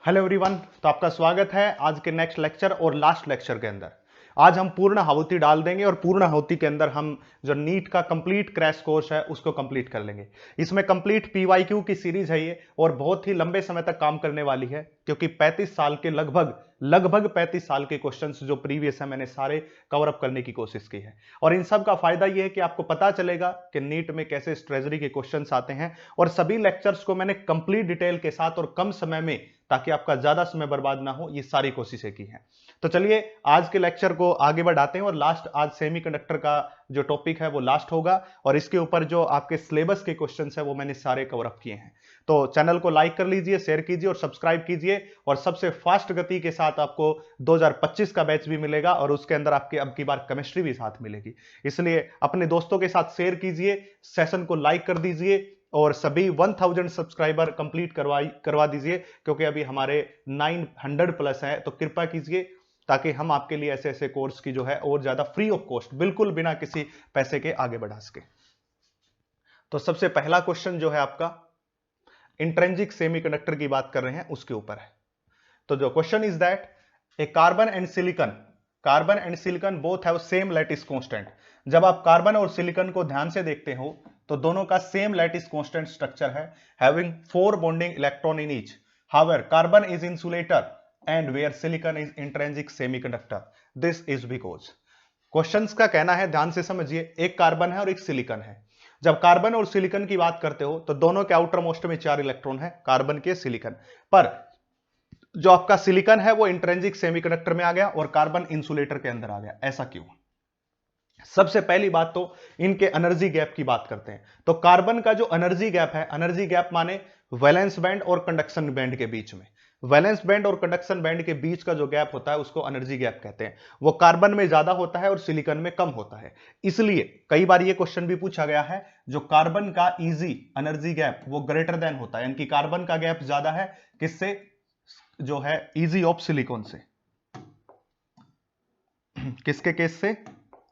Hello everyone. तो आपका स्वागत है आज के नेक्स्ट लेक्चर और लास्ट लेक्चर के अंदर। आज हम पूर्ण आहुति डाल देंगे और पूर्ण आहुति के अंदर हम जो नीट का कंप्लीट क्रैश कोर्स है उसको कंप्लीट कर लेंगे। इसमें कंप्लीट पीवाईक्यू की सीरीज है ये और बहुत ही लंबे समय तक काम करने वाली है, क्योंकि 35 साल के लगभग 35 साल के क्वेश्चंस जो प्रीवियस है मैंने सारे कवर अप करने की कोशिश की है। और इन सब का फायदा यह है कि आपको पता चलेगा कि नीट में कैसे स्ट्रेजरी के क्वेश्चंस आते हैं, और सभी लेक्चर्स को मैंने कंप्लीट डिटेल के साथ और कम समय में, ताकि आपका ज्यादा समय बर्बाद ना हो, ये सारी कोशिशें की हैं। तो चलिए आज के लेक्चर को आगे बढ़ाते हैं और लास्ट आज सेमीकंडक्टर का जो टॉपिक है वो लास्ट होगा, और इसके ऊपर जो आपके सिलेबस के क्वेश्चंस है वो मैंने सारे कवर अप किए हैं। तो चैनल को लाइक कर लीजिए, शेयर कीजिए और सब्सक्राइब कीजिए, और सबसे फास्ट गति के साथ आपको 2025 का बैच भी मिलेगा और उसके अंदर आपके अब की बार केमिस्ट्री भी साथ मिलेगी। इसलिए अपने दोस्तों के साथ शेयर कीजिए, सेशन को लाइक कर दीजिए और सभी 1000 सब्सक्राइबर कंप्लीट करवा दीजिए, क्योंकि अभी हमारे 900 प्लस है। तो कृपा कीजिए ताकि हम आपके लिए ऐसे ऐसे कोर्स की जो है और ज्यादा फ्री ऑफ कॉस्ट, बिल्कुल बिना किसी पैसे के आगे बढ़ा सके। तो सबसे पहला क्वेश्चन जो है आपका इंट्रिंसिक सेमीकंडक्टर की बात कर रहे हैं उसके ऊपर है। तो जो question is that A carbon and silicon both have same lattice constant. जब आप कार्बन और सिलिकॉन को ध्यान से देखते हो तो दोनों का सेम लैटिस कांस्टेंट स्ट्रक्चर है, having 4 bonding electron in each. However carbon is insulator and where silicon is intrinsic semiconductor. This is because, questions का कहना है, ध्यान से समझिए, एक कार्बन है और एक सिलिकॉन है। जब कार्बन और सिलिकॉन की बात करते हो तो दोनों के आउटर मोस्ट में 4 इलेक्ट्रॉन है, कार्बन के, सिलिकॉन पर। जो आपका सिलिकॉन है वो इंट्रिंसिक सेमीकंडक्टर में आ गया और कार्बन इंसुलेटर के अंदर आ गया। ऐसा क्यों? सबसे पहली बात तो इनके एनर्जी गैप की बात करते हैं। तो कार्बन का जो एनर्जी गैप है, एनर्जी गैप माने वैलेंस बैंड और कंडक्शन बैंड के बीच में, वैलेंस बैंड और कंडक्शन बैंड के बीच का जो गैप होता है उसको एनर्जी गैप कहते हैं। वो कार्बन में ज्यादा होता है और सिलिकॉन में कम होता है। इसलिए कई बार ये क्वेश्चन भी पूछा गया है, जो कार्बन का इजी एनर्जी गैप वो ग्रेटर देन होता है, यानी कि कार्बन का गैप ज्यादा है किससे? जो है इजी ऑफ सिलिकॉन से। किसके केस से?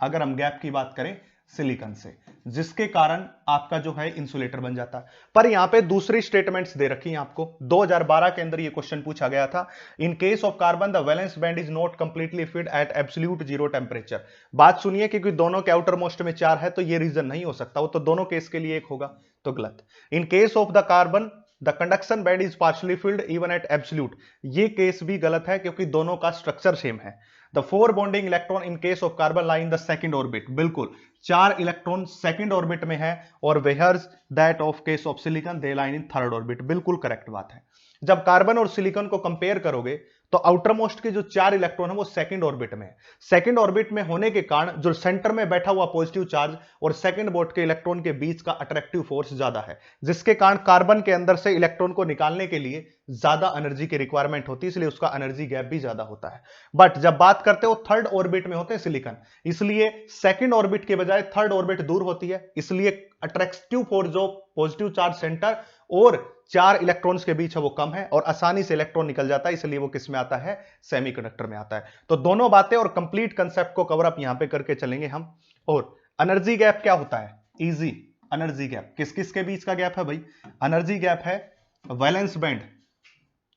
अगर हम गैप की बात करें, सिलिकॉन से, जिसके कारण आपका जो है इंसुलेटर बन जाता है। पर यहां पे दूसरी स्टेटमेंट्स दे रखी हैं आपको। 2012 के अंदर ये क्वेश्चन पूछा गया था, in case of carbon the valence band is not completely fit at absolute zero temperature. बात सुनिए, क्योंकि दोनों के आउटर मोस्ट में 4 है तो ये रीजन नहीं हो सकता, वो तो दोनों केस के लिए एक होगा, तो गलत। In case of the carbon the conduction band is partially filled even at absolute, ये केस भी गलत है क्योंकि दोनों का स्ट्रक्चर सेम है। The 4 bonding electron in case of carbon lie in the second orbit, बिल्कुल 4 इलेक्ट्रॉन सेकंड ऑर्बिट में है, और whereas that of case of silicon they lying in third orbit, बिल्कुल करेक्ट बात है। जब कार्बन और सिलिकॉन को कंपेयर करोगे तो आउटर मोस्ट के जो 4 इलेक्ट्रॉन है वो सेकंड ऑर्बिट में है। सेकंड ऑर्बिट में होने के कारण जो सेंटर में बैठा हुआ पॉजिटिव चार्ज और सेकंड बोर्ड के इलेक्ट्रॉन के बीच का अट्रैक्टिव फोर्स ज्यादा है, जिसके कारण कार्बन के अंदर से इलेक्ट्रॉन को निकालने के लिए ज्यादा एनर्जी की रिक्वायरमेंट होती है, इसलिए उसका एनर्जी गैप भी ज्यादा होता है। बट जब बात करते हो थर्ड ऑर्बिट में होते हैं सिलिकॉन, इसलिए सेकंड ऑर्बिट के बजाय थर्ड ऑर्बिट दूर होती है, इसलिए अट्रैक्टिव फोर्स जो पॉजिटिव चार्ज सेंटर और 4 इलेक्ट्रॉन्स के बीच है वो कम है और आसानी से इलेक्ट्रॉन निकल जाता है, इसलिए वो किस में आता है? सेमीकंडक्टर में आता है। तो दोनों बातें और कंप्लीट कंसेप्ट को कवर अप यहां पे करके चलेंगे हम। और एनर्जी गैप क्या होता है? इजी एनर्जी गैप किस किस के बीच का गैप है भाई? एनर्जी गैप है वैलेंस बैंड,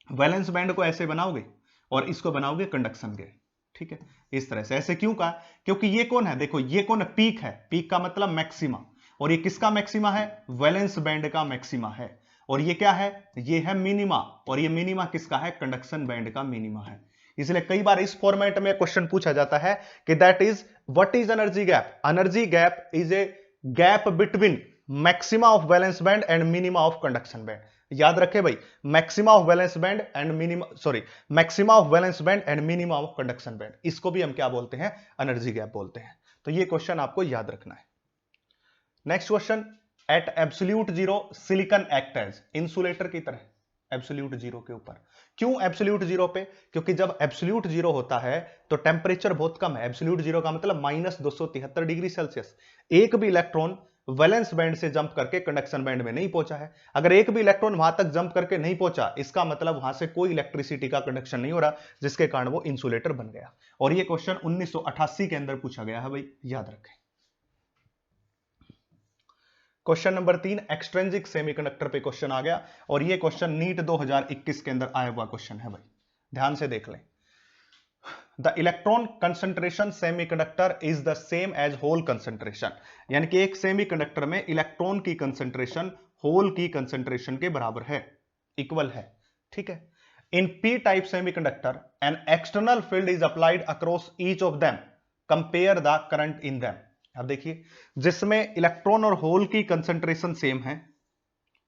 वैलेंस बैंड को ऐसे बनाओगे और इसको बनाओगे कंडक्शन गैप, ठीक है, इस तरह से। ऐसे क्यों कहा? क्योंकि ये कौन है? देखो ये कौन है? पीक है, पीक का मतलब मैक्सिमा, और ये किसका मैक्सिमा है? वैलेंस बैंड का मैक्सिमा है। और ये क्या है? ये है मिनिमा, और ये मिनिमा किसका है? कंडक्शन बैंड का मिनिमा है। इसलिए कई बार इस फॉर्मेट में क्वेश्चन पूछा जाता है कि that is what is energy gap? Energy gap is a gap between maxima of valence band and minima of conduction band. याद रखे भाई, maxima of valence band and minima, sorry, maxima of valence band and minima of conduction band, इसको भी हम क्या बोलते हैं? Energy gap बोलते हैं। तो ये क्वेश्चन आपको याद रखना है। Next question, at absolute zero silicon act as insulator की तरह, एब्सोल्यूट जीरो के ऊपर। क्यों एब्सोल्यूट जीरो पे? क्योंकि जब एब्सोल्यूट जीरो होता है तो टेंपरेचर बहुत कम है। एब्सोल्यूट जीरो का मतलब -273 डिग्री सेल्सियस। एक भी इलेक्ट्रॉन वैलेंस बैंड से जंप करके कंडक्शन बैंड में नहीं पहुंचा है। अगर एक भी इलेक्ट्रॉन वहां तक जंप करके नहीं पहुंचा, इसका मतलब वहां से कोई इलेक्ट्रिसिटी का कंडक्शन नहीं हो रहा, जिसके कारण वो इंसुलेटर बन गया। और ये क्वेश्चन 1988 के अंदर पूछा गया है भाई, याद रखें। क्वेश्चन नंबर 3 एक्सट्रिंसिक सेमीकंडक्टर पे क्वेश्चन आ गया और ये क्वेश्चन नीट 2021 के अंदर आया हुआ क्वेश्चन है भाई, ध्यान से देख लें। The electron concentration semiconductor is the same as hole concentration, यानी कि एक सेमीकंडक्टर में इलेक्ट्रॉन की कंसंट्रेशन होल की कंसंट्रेशन के बराबर है, इक्वल है, ठीक है। In p type semiconductor an external field is applied across each of them, compare the current in them. अब देखिए, जिसमें इलेक्ट्रॉन और होल की कंसंट्रेशन सेम है,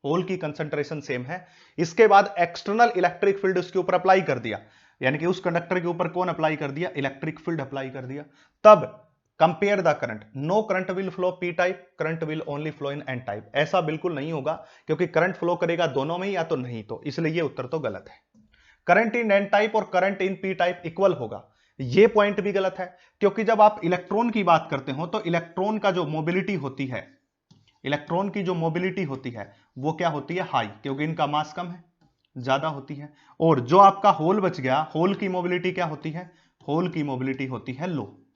होल की कंसंट्रेशन सेम है, इसके बाद एक्सटर्नल इलेक्ट्रिक फील्ड उसके ऊपर अप्लाई कर दिया, यानी कि उस कंडक्टर के ऊपर कौन अप्लाई कर दिया, इलेक्ट्रिक फील्ड अप्लाई कर दिया, तब compare the current, no current will flow P type, current will only flow in N type. ऐसा बिल्कुल नहीं होगा, क्योंकि करंट फ्लो करेगा दोनों में ही, या तो नहीं तो, इसलिए ये उत्तर तो गलत है। करंट इन एन टाइप और current in p type equal होगा, ये पॉइंट भी गलत है, क्योंकि जब आप इलेक्ट्रॉन की बात करते हो तो इलेक्ट्रॉन का जो मोबिलिटी होती है, इलेक्ट्रॉन की जो मोबिलिटी होती है वो क्या होती है, हाई, क्योंकि इनका मास कम है, ज्यादा होती है। और जो आपका होल बच गया, होल की मोबिलिटी क्या होती है, होल की मोबिलिटी होती है लो,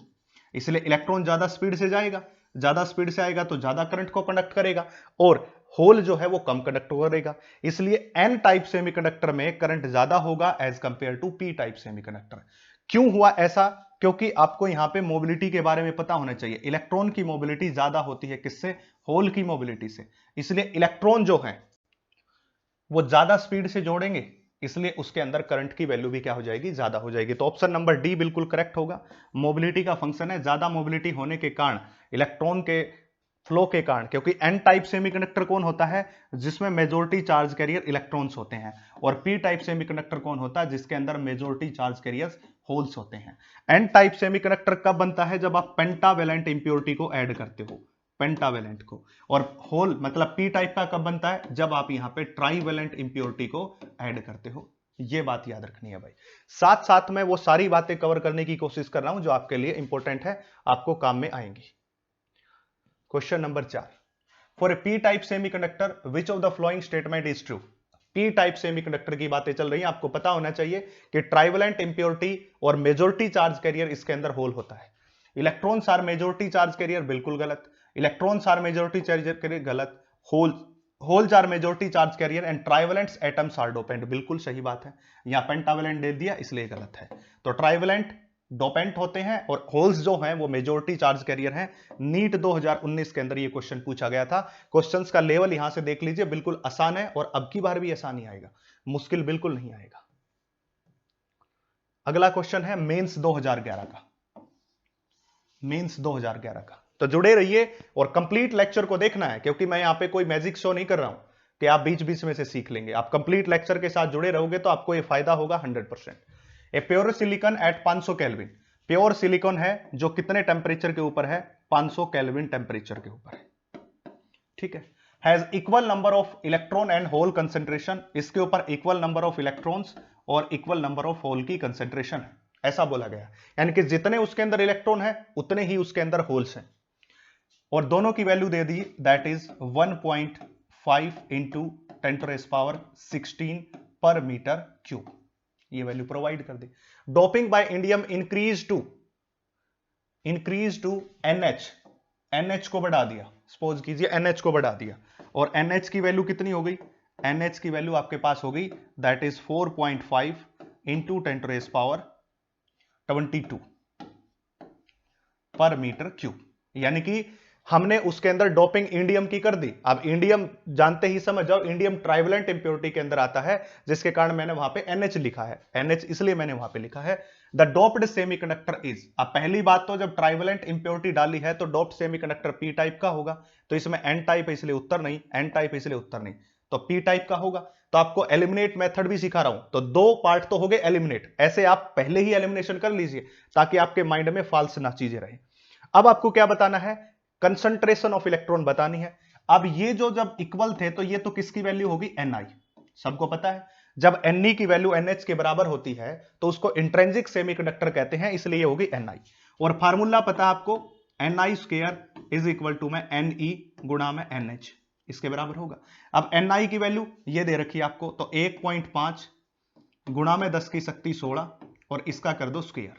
इसलिए इलेक्ट्रॉन ज्यादा स्पीड से जाएगा, ज्यादा स्पीड से आएगा तो ज्यादा करंट को कंडक्ट करेगा, और होल जो है वो कम कंडक्ट करेगा, इसलिए एन टाइप सेमीकंडक्टर में करंट ज्यादा होगा as compare to P type semiconductor. क्यों हुआ ऐसा, क्योंकि आपको यहां पे मोबिलिटी के बारे में पता होना चाहिए, इलेक्ट्रॉन की मोबिलिटी ज्यादा होती है किससे, होल की मोबिलिटी से, इसलिए इलेक्ट्रॉन जो है वो ज्यादा स्पीड से जोड़ेंगे, इसलिए उसके अंदर करंट की वैल्यू भी क्या हो जाएगी, ज्यादा हो जाएगी। तो ऑप्शन नंबर डी बिल्कुल करेक्ट होगा, मोबिलिटी का फंक्शन है, ज्यादा मोबिलिटी होने के कारण, इलेक्ट्रॉन के फ्लो के कारण, क्योंकि एन टाइप सेमीकंडक्टर कौन होता है, जिसमें मेजॉरिटी चार्ज कैरियर इलेक्ट्रॉन्स होते हैं, और पी टाइप सेमीकंडक्टर कौन होता है, जिसके अंदर मेजॉरिटी चार्ज कैरियर्स होल्स होते हैं। एन टाइप सेमीकंडक्टर कब बनता है, जब आप पेंटावेलेंट इंप्योरिटी को ऐड करते हो, पेंटावेलेंट को, और होल मतलब पी टाइप का कब बनता है, जब आप यहां पे ट्राईवेलेंट इंप्योरिटी को ऐड करते हो। ये बात याद रखनी है भाई, साथ साथ में वो सारी बातें कवर करने की कोशिश कर रहा हूं जो आपके लिए इंपॉर्टेंट है, आपको काम में आएंगी। Question number 4, for a P type semiconductor which of the following statement is true. P type semiconductor की बातें चल रही हैं, आपको पता होना चाहिए कि ट्राइवेलेंट इंप्योरिटी और मेजॉरिटी चार्ज कैरियर इसके अंदर होल होता है। Electrons are majority charge carrier, बिल्कुल गलत। Electrons are majority charge carrier, गलत। Holes are majority charge carrier and trivalents atoms are dopant, बिल्कुल सही बात है। यहां पेंटावेलेंट दे दिया इसलिए गलत है। तो ट्राइवेलेंट डोपेंट होते हैं और होल्स जो हैं वो मेजॉरिटी चार्ज कैरियर हैं। नीट 2019 के अंदर ये क्वेश्चन पूछा गया था। क्वेश्चंस का लेवल यहां से देख लीजिए, बिल्कुल आसान है, और अब की बार भी आसान ही आएगा, मुश्किल बिल्कुल नहीं आएगा। अगला क्वेश्चन है मेंस 2011 का, मेंस 2011 का, तो जुड़े रहिए और कंप्लीट लेक्चर को देखना है, क्योंकि मैं यहां पे कोई मैजिक शो नहीं कर रहा हूं कि आप बीच बीच में से सीख लेंगे। आप कंप्लीट लेक्चर के साथ जुड़े रहोगे तो आपको ये फायदा होगा 100%। A pure silicon at 500 Kelvin, pure silicon है जो कितने टेम्परेचर के ऊपर है, 500 केल्विन टेम्परेचर के ऊपर है, ठीक है। Has equal number of electron and hole concentration, इसके ऊपर इक्वल नंबर ऑफ इलेक्ट्रॉन्स और इक्वल नंबर ऑफ होल की कंसेंट्रेशन है, ऐसा बोला गया। यानी कि जितने उसके अंदर इलेक्ट्रॉन है उतने ही उसके अंदर होल्स हैं, और दोनों की वैल्यू दे दी, दैट इज 1.5 इंटू 10⁻16 पर मीटर क्यूब, ये वैल्यू प्रोवाइड कर दी। Doping by indium increase to NH, NH को बढ़ा दिया, सपोज कीजिए NH को बढ़ा दिया, और NH की वैल्यू कितनी हो गई, NH की वैल्यू आपके पास हो गई, दैट इज 4.5 इंटू 10⁻22 पर मीटर क्यूब, यानी कि हमने उसके अंदर डोपिंग इंडियम की कर दी। अब इंडियम जानते ही समझ जाओ, इंडियम ट्राइवेलेंट इंप्योरिटी के अंदर आता है, जिसके कारण मैंने वहां पे NH लिखा है, NH इसलिए मैंने वहां पे लिखा है। द डोप्ड सेमीकंडक्टर इज, अब पहली बात तो जब ट्राइवेलेंट इंप्योरिटी डाली है तो डोप्ड सेमीकंडक्टर पी टाइप का होगा, तो इसमें एन टाइप है इसलिए उत्तर नहीं, एन टाइप इसलिए उत्तर नहीं, तो पी टाइप का होगा। तो आपको एलिमिनेट मेथड भी सिखा रहा हूं, तो दो पार्ट तो हो गए एलिमिनेट, ऐसे आप पहले ही एलिमिनेशन कर लीजिए ताकि आपके माइंड में फाल्स ना चीजें रहे। अब आपको क्या बताना है, कंसंट्रेशन ऑफ इलेक्ट्रॉन बतानी है। अब ये जो जब इक्वल थे तो ये तो किसकी वैल्यू होगी, Ni, सबको पता है जब Ne की वैल्यू NH के बराबर होती है तो उसको इंट्रिंसिक सेमीकंडक्टर कहते हैं, इसलिए ये होगी Ni। और फार्मूला पता है आपको, Ni square is equal to में Ne गुणा में NH, इसके बराबर होगा। अब Ni की वैल्यू ये दे रखी है आपको, तो 1.5 गुणा में 10 की शक्ति 16 और इसका कर दो स्क्वायर,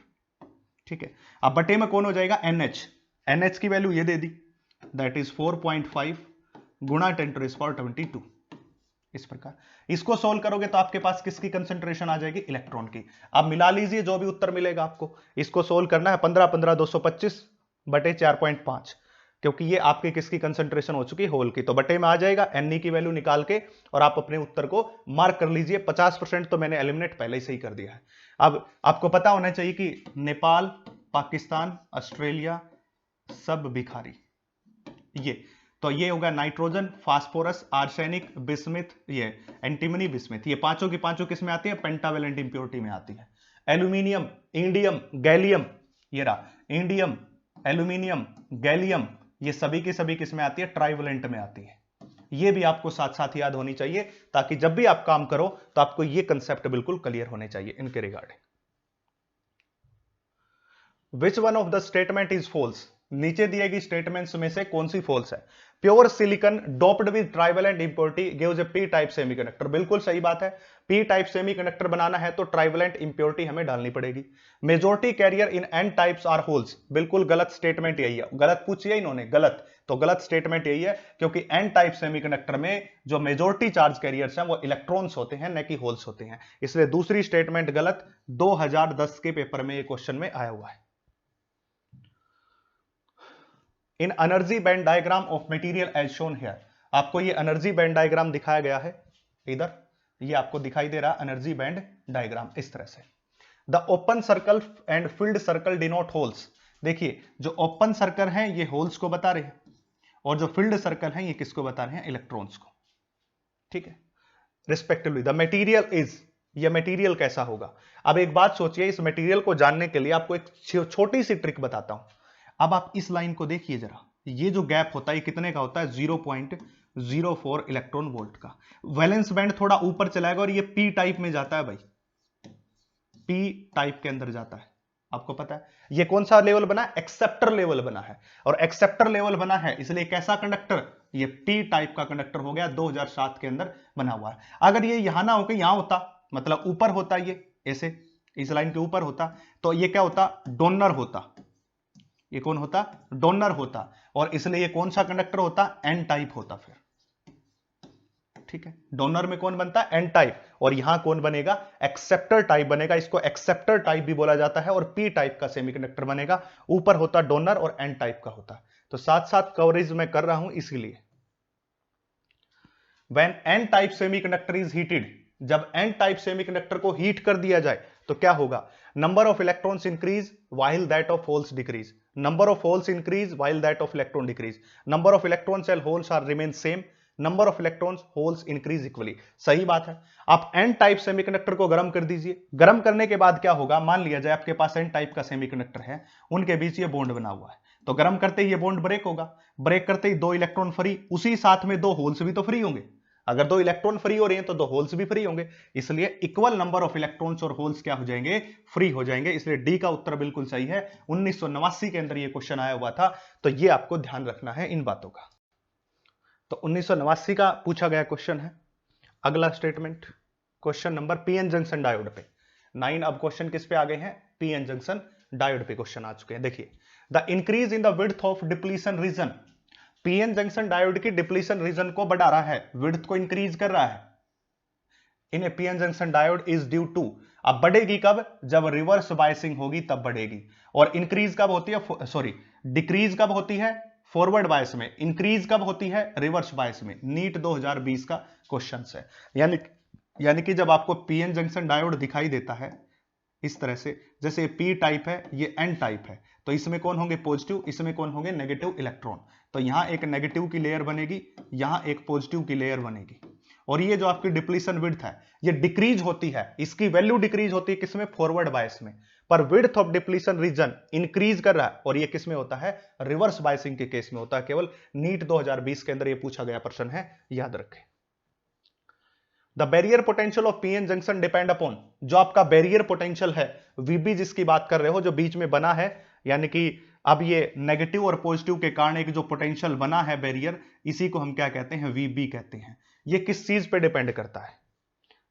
ठीक है। अब बटे में कौन हो जाएगा, NH, NH की वैल्यू ये दे दी, दैट इज 4.5 गुणा 10⁻²2 इस प्रकार। इसको सोल्व करोगे तो आपके पास किसकी कंसेंट्रेशन आ जाएगी? इलेक्ट्रॉन की। अब मिला लीजिए जो भी उत्तर मिलेगा आपको। इसको सोल्व करना है 15 15 225 बटे 4.5, क्योंकि ये आपके किसकी कंसेंट्रेशन हो चुकी है? होल की। तो बटे में आ जाएगा, Ne की वैल्यू निकाल के और आप अपने उत्तर को मार्क कर लीजिए। 50% तो मैंने एलिमिनेट पहले से ही कर दिया है। अब आपको पता होना चाहिए कि नेपाल, पाकिस्तान, ऑस्ट्रेलिया सब भिखारी, ये होगा नाइट्रोजन, फास्फोरस, आर्सेनिक, बिस्मिथ, ये एंटीमनी, बिस्मिथ, ये पांचों की पांचों किस में आती है? पेंटावेलेंट इंप्योरिटी में आती है। एल्यूमिनियम, इंडियम, गैलियम, ये रहा इंडियम, एल्यूमिनियम, गैलियम, ये सभी की सभी किस में आती है? ट्राइवेलेंट में आती है। ये भी आपको साथ साथ याद होनी चाहिए, ताकि जब भी आप काम करो तो आपको ये कंसेप्ट बिल्कुल क्लियर होने चाहिए इनके regarding. Which one of the statement is false? नीचे दिए गई स्टेटमेंट्स में से कौन सी फॉल्स है? Pure silicon doped with trivalent impurity gives a P type semiconductor. बिल्कुल सही बात है। पी टाइप सेमीकंडक्टर बनाना है तो ट्राइवेलेंट इंप्योरिटी हमें डालनी पड़ेगी। Majority carrier in N types are holes. बिल्कुल गलत स्टेटमेंट यही है। गलत पूछिए इन्होंने, गलत, तो गलत स्टेटमेंट यही है, क्योंकि एन टाइप सेमीकंडक्टर में जो मेजॉरिटी चार्ज कैरियर्स हैं वो इलेक्ट्रॉन्स होते हैं, न कि होल्स होते हैं। इसलिए दूसरी स्टेटमेंट गलत। 2010 के पेपर में ये क्वेश्चन में आया हुआ है। In energy band diagram of material as shown here. आपको ये एनर्जी बैंड डायग्राम दिखाया गया है इधर, ये आपको दिखाई दे रहा है एनर्जी बैंड डायग्राम इस तरह से। The open circle and field circle denote holes. देखिए जो ओपन सर्कल हैं ये होल्स को बता रहे हैं, और जो फिल्ड सर्कल हैं ये किसको बता रहे हैं? इलेक्ट्रॉन्स को। ठीक है, रिस्पेक्टिवली। द मटेरियल इज, ये मटेरियल कैसा होगा? अब एक बात सोचिए, इस मटेरियल को जानने के लिए आपको एक छोटी सी ट्रिक बताता हूं। अब आप इस लाइन को देखिए जरा, ये जो गैप होता है ये कितने का होता है? 0.04 इलेक्ट्रॉन वोल्ट का। वैलेंस बैंड थोड़ा ऊपर चलाएगा और ये पी टाइप में जाता है भाई, पी टाइप के अंदर जाता है। आपको पता है ये कौन सा लेवल बना है? एक्सेप्टर लेवल बना है। और एक्सेप्टर लेवल बना है इसलिए कैसा कंडक्टर? ये पी टाइप का कंडक्टर हो गया, 2007 के अंदर बना हुआ है। अगर ये यहां ना होकर यहां होता, मतलब ऊपर होता, ये ऐसे इस लाइन के ऊपर होता, तो ये क्या होता? डोनर होता। ये कौन होता? डोनर होता। और इसलिए ये कौन सा कंडक्टर होता? एन टाइप होता फिर। ठीक है, डोनर में कौन बनता है? N type. और यहां कौन बनेगा? एक्सेप्टर टाइप बनेगा। इसको एक्सेप्टर टाइप भी बोला जाता है। और पी टाइप का सेमीकंडक्टर बनेगा। ऊपर होता डोनर और एन टाइप का होता। तो साथ साथ कवरेज में कर रहा हूं इसीलिए। When n type semiconductor is heated, जब n टाइप सेमीकंडक्टर को हीट कर दिया जाए तो क्या होगा? Number of electrons increase while that of holes decrease. Number of holes increase while that of electron decrease. Number of electrons and holes are remain same. Number of electrons holes increase equally. सही बात है। आप n type semiconductor को गर्म कर दीजिए। गर्म करने के बाद क्या होगा? मान लिया जाए आपके पास n टाइप का सेमीकंडक्टर है, उनके बीच ये बॉन्ड बना हुआ है, तो गर्म करते ही ये बॉन्ड ब्रेक होगा। ब्रेक करते ही 2 इलेक्ट्रॉन फ्री, उसी साथ में 2 होल्स भी तो फ्री होंगे। अगर 2 इलेक्ट्रॉन फ्री हो रहे हैं तो 2 होल्स भी फ्री होंगे। इसलिए इक्वल नंबर ऑफ इलेक्ट्रॉन्स और होल्स क्या हो जाएंगे? फ्री हो जाएंगे। इसलिए डी का उत्तर बिल्कुल सही है। 1989 के अंदर ये क्वेश्चन आया हुआ था, तो ये आपको ध्यान रखना है इन बातों का। तो 1989 का पूछा गया क्वेश्चन है। अगला statement, question number PN junction diode पे 9। अब क्वेश्चन किस पे आ गए हैं? पीएन जंक्शन डायोड पे क्वेश्चन आ चुके हैं। देखिए, the increase in the width of depletion region. PN junction diode की डिप्लीशन रीजन को बढ़ा रहा है, विड्थ को इंक्रीज कर रहा है। In a PN junction diode is due to, अब बढ़ेगी कब? जब रिवर्स बायसिंग होगी तब बढ़ेगी। और इंक्रीज कब होती है? सॉरी, डिक्रीज कब होती है? फॉरवर्ड बायस में। इंक्रीज कब होती है? रिवर्स बायस में। नीट 2020 का क्वेश्चन है। यानी कि जब आपको पीएन जंक्शन डायोड दिखाई देता है इस तरह से, जैसे पी टाइप है, ये एन टाइप है, तो इसमें कौन होंगे? पॉजिटिव, इसमें कौन होंगे? Negative electron. तो यहां एक नेगेटिव की लेयर बनेगी, यहां एक पॉजिटिव की लेयर बनेगी। और ये जो आपकी डिप्लीशन विड्थ है ये डिक्रीज होती है, इसकी वैल्यू डिक्रीज होती है किसमें? फॉरवर्ड बायस में। पर width of depletion region increase कर रहा है, और ये किसमें होता है? रिवर्स बायसिंग के केस में होता है। केवल नीट 2020 के अंदर ये पूछा गया प्रश्न है, याद रखें। The barrier potential of PN junction depend upon, जो आपका बैरियर पोटेंशियल है वीबी जिसकी बात कर रहे हो, जो बीच में बना है, यानी कि अब ये नेगेटिव और पॉजिटिव के कारण एक जो पोटेंशियल बना है बैरियर, इसी को हम क्या कहते हैं? वीबी कहते हैं। ये किस चीज पे डिपेंड करता है?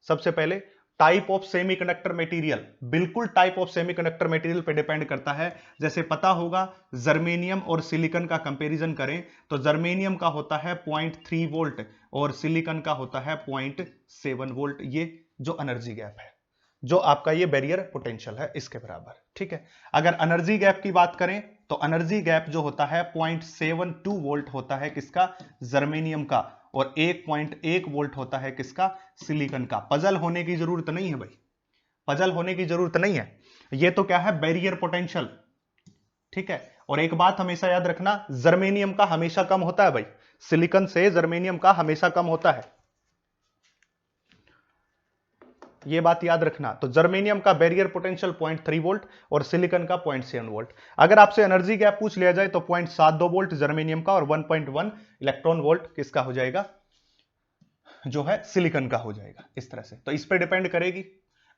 सबसे पहले टाइप ऑफ सेमीकंडक्टर मटेरियल, बिल्कुल टाइप ऑफ सेमीकंडक्टर मटेरियल पे डिपेंड करता है। जैसे पता होगा जर्मेनियम और सिलिकॉन का कंपैरिजन करें तो जर्मेनियम का होता है 0.3 वोल्ट और सिलिकॉन का होता है 0.7 वोल्ट। ये जो एनर्जी गैप है, जो आपका ये बैरियर पोटेंशियल है, इसके बराबर। ठीक है, अगर एनर्जी गैप की बात करें तो एनर्जी गैप जो होता है 0.72 वोल्ट होता है किसका, जर्मेनियम का, और 1.1 वोल्ट होता है किसका, सिलिकॉन का। पजल होने की जरूरत नहीं है भाई, पजल होने की जरूरत नहीं है, ये तो क्या है, बैरियर पोटेंशियल। ठीक है, और एक बात हमेशा याद रखना, जर्मेनियम का हमेशा कम होता है भाई, सिलिकॉन से जर्मेनियम का हमेशा कम होता है, ये बात याद रखना। तो जर्मेनियम का बैरियर पोटेंशियल 0.3 वोल्ट और सिलिकॉन का 0.7 वोल्ट। अगर आपसे एनर्जी गैप पूछ लिया जाए तो 0.72 वोल्ट जर्मेनियम का और 1.1 इलेक्ट्रॉन वोल्ट किसका हो जाएगा, जो है सिलिकॉन का हो जाएगा। इस तरह से तो इस पे डिपेंड करेगी,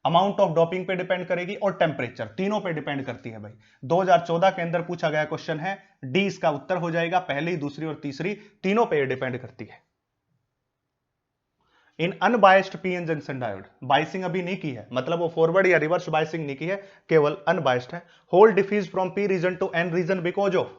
अमाउंट ऑफ डोपिंग पे डिपेंड करेगी और टेम्परेचर, तीनों पे डिपेंड करती है भाई। 2014 के अंदर पूछा गया क्वेश्चन है, डी इसका उत्तर हो जाएगा, पहली, दूसरी और तीसरी तीनों पे डिपेंड करती है। In unbiased PN junction diode, biasing अभी नहीं की है, मतलब वो फॉरवर्ड या रिवर्स बाइसिंग नहीं की है, केवल अनबायस्ड है। Hole diffuse from P region to N region because of,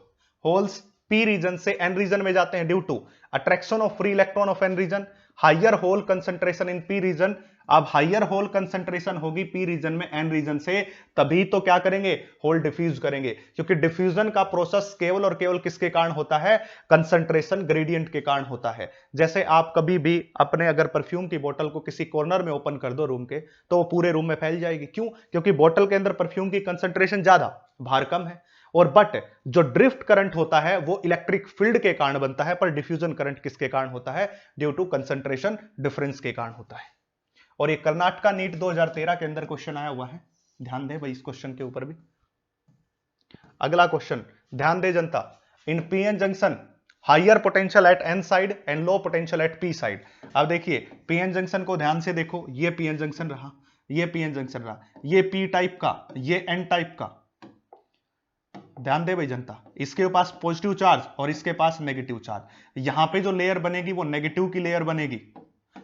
holes P region से एन रीजन में जाते हैं due to attraction of free electron of N region, higher hole concentration in P region. अब higher hole concentration होगी P region में N region से, तभी तो क्या करेंगे, होल डिफ्यूज करेंगे, क्योंकि डिफ्यूजन का प्रोसेस केवल और केवल किसके कारण होता है, कंसंट्रेशन ग्रेडियंट के कारण होता है। जैसे आप कभी भी अपने अगर परफ्यूम की बोतल को किसी कॉर्नर में ओपन कर दो रूम के, तो वो पूरे रूम में फैल जाएगी, क्यों, क्योंकि बोतल के अंदर परफ्यूम की कंसंट्रेशन ज्यादा, भार कम है। और बट जो ड्रिफ्ट करंट होता है वो इलेक्ट्रिक फील्ड के कारण बनता है, पर डिफ्यूजन करंट किसके कारण होता है, ड्यू टू कंसंट्रेशन डिफरेंस के कारण होता है। और ये कर्नाटका नीट 2013 के अंदर क्वेश्चन आया हुआ है, ध्यान दे भाई इस क्वेश्चन के ऊपर भी। अगला क्वेश्चन ध्यान दे जनता, in PN junction higher potential at N side and low potential at P side. अब देखिए पीएन जंक्शन को ध्यान से देखो, ये पीएन जंक्शन रहा, ये पीएन जंक्शन रहा, ये पी टाइप का, ये एन टाइप का। ध्यान दे भाई जनता, इसके पास पॉजिटिव चार्ज और इसके पास नेगेटिव चार्ज, यहां पे जो लेयर बनेगी वो नेगेटिव की लेयर बनेगी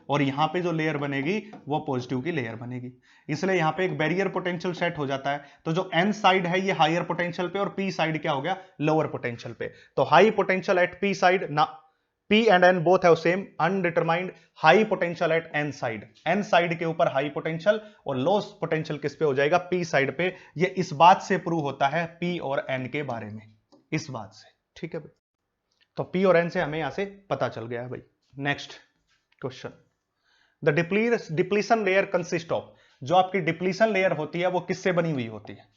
और यहां पे जो लेयर बनेगी वो पॉजिटिव की लेयर बनेगी, इसलिए यहां पे एक बैरियर पोटेंशियल सेट हो जाता है। तो जो एन साइड है ये हायर पोटेंशियल पे और पी साइड क्या हो गया, लोअर पोटेंशियल पे। तो high potential at P side ना, P and N both have same undetermined high potential at N side, N side के ऊपर हाई पोटेंशियल और लो पोटेंशियल किस पे हो जाएगा, P साइड पे। ये इस बात से प्रूव होता है P और N के बारे में, इस बात से। ठीक है भाई, तो P और N से हमें यहां से पता चल गया है भाई। Next question, the depletion layer consist of, जो आपकी डिप्लीशन लेयर होती है वो किससे बनी हुई होती है,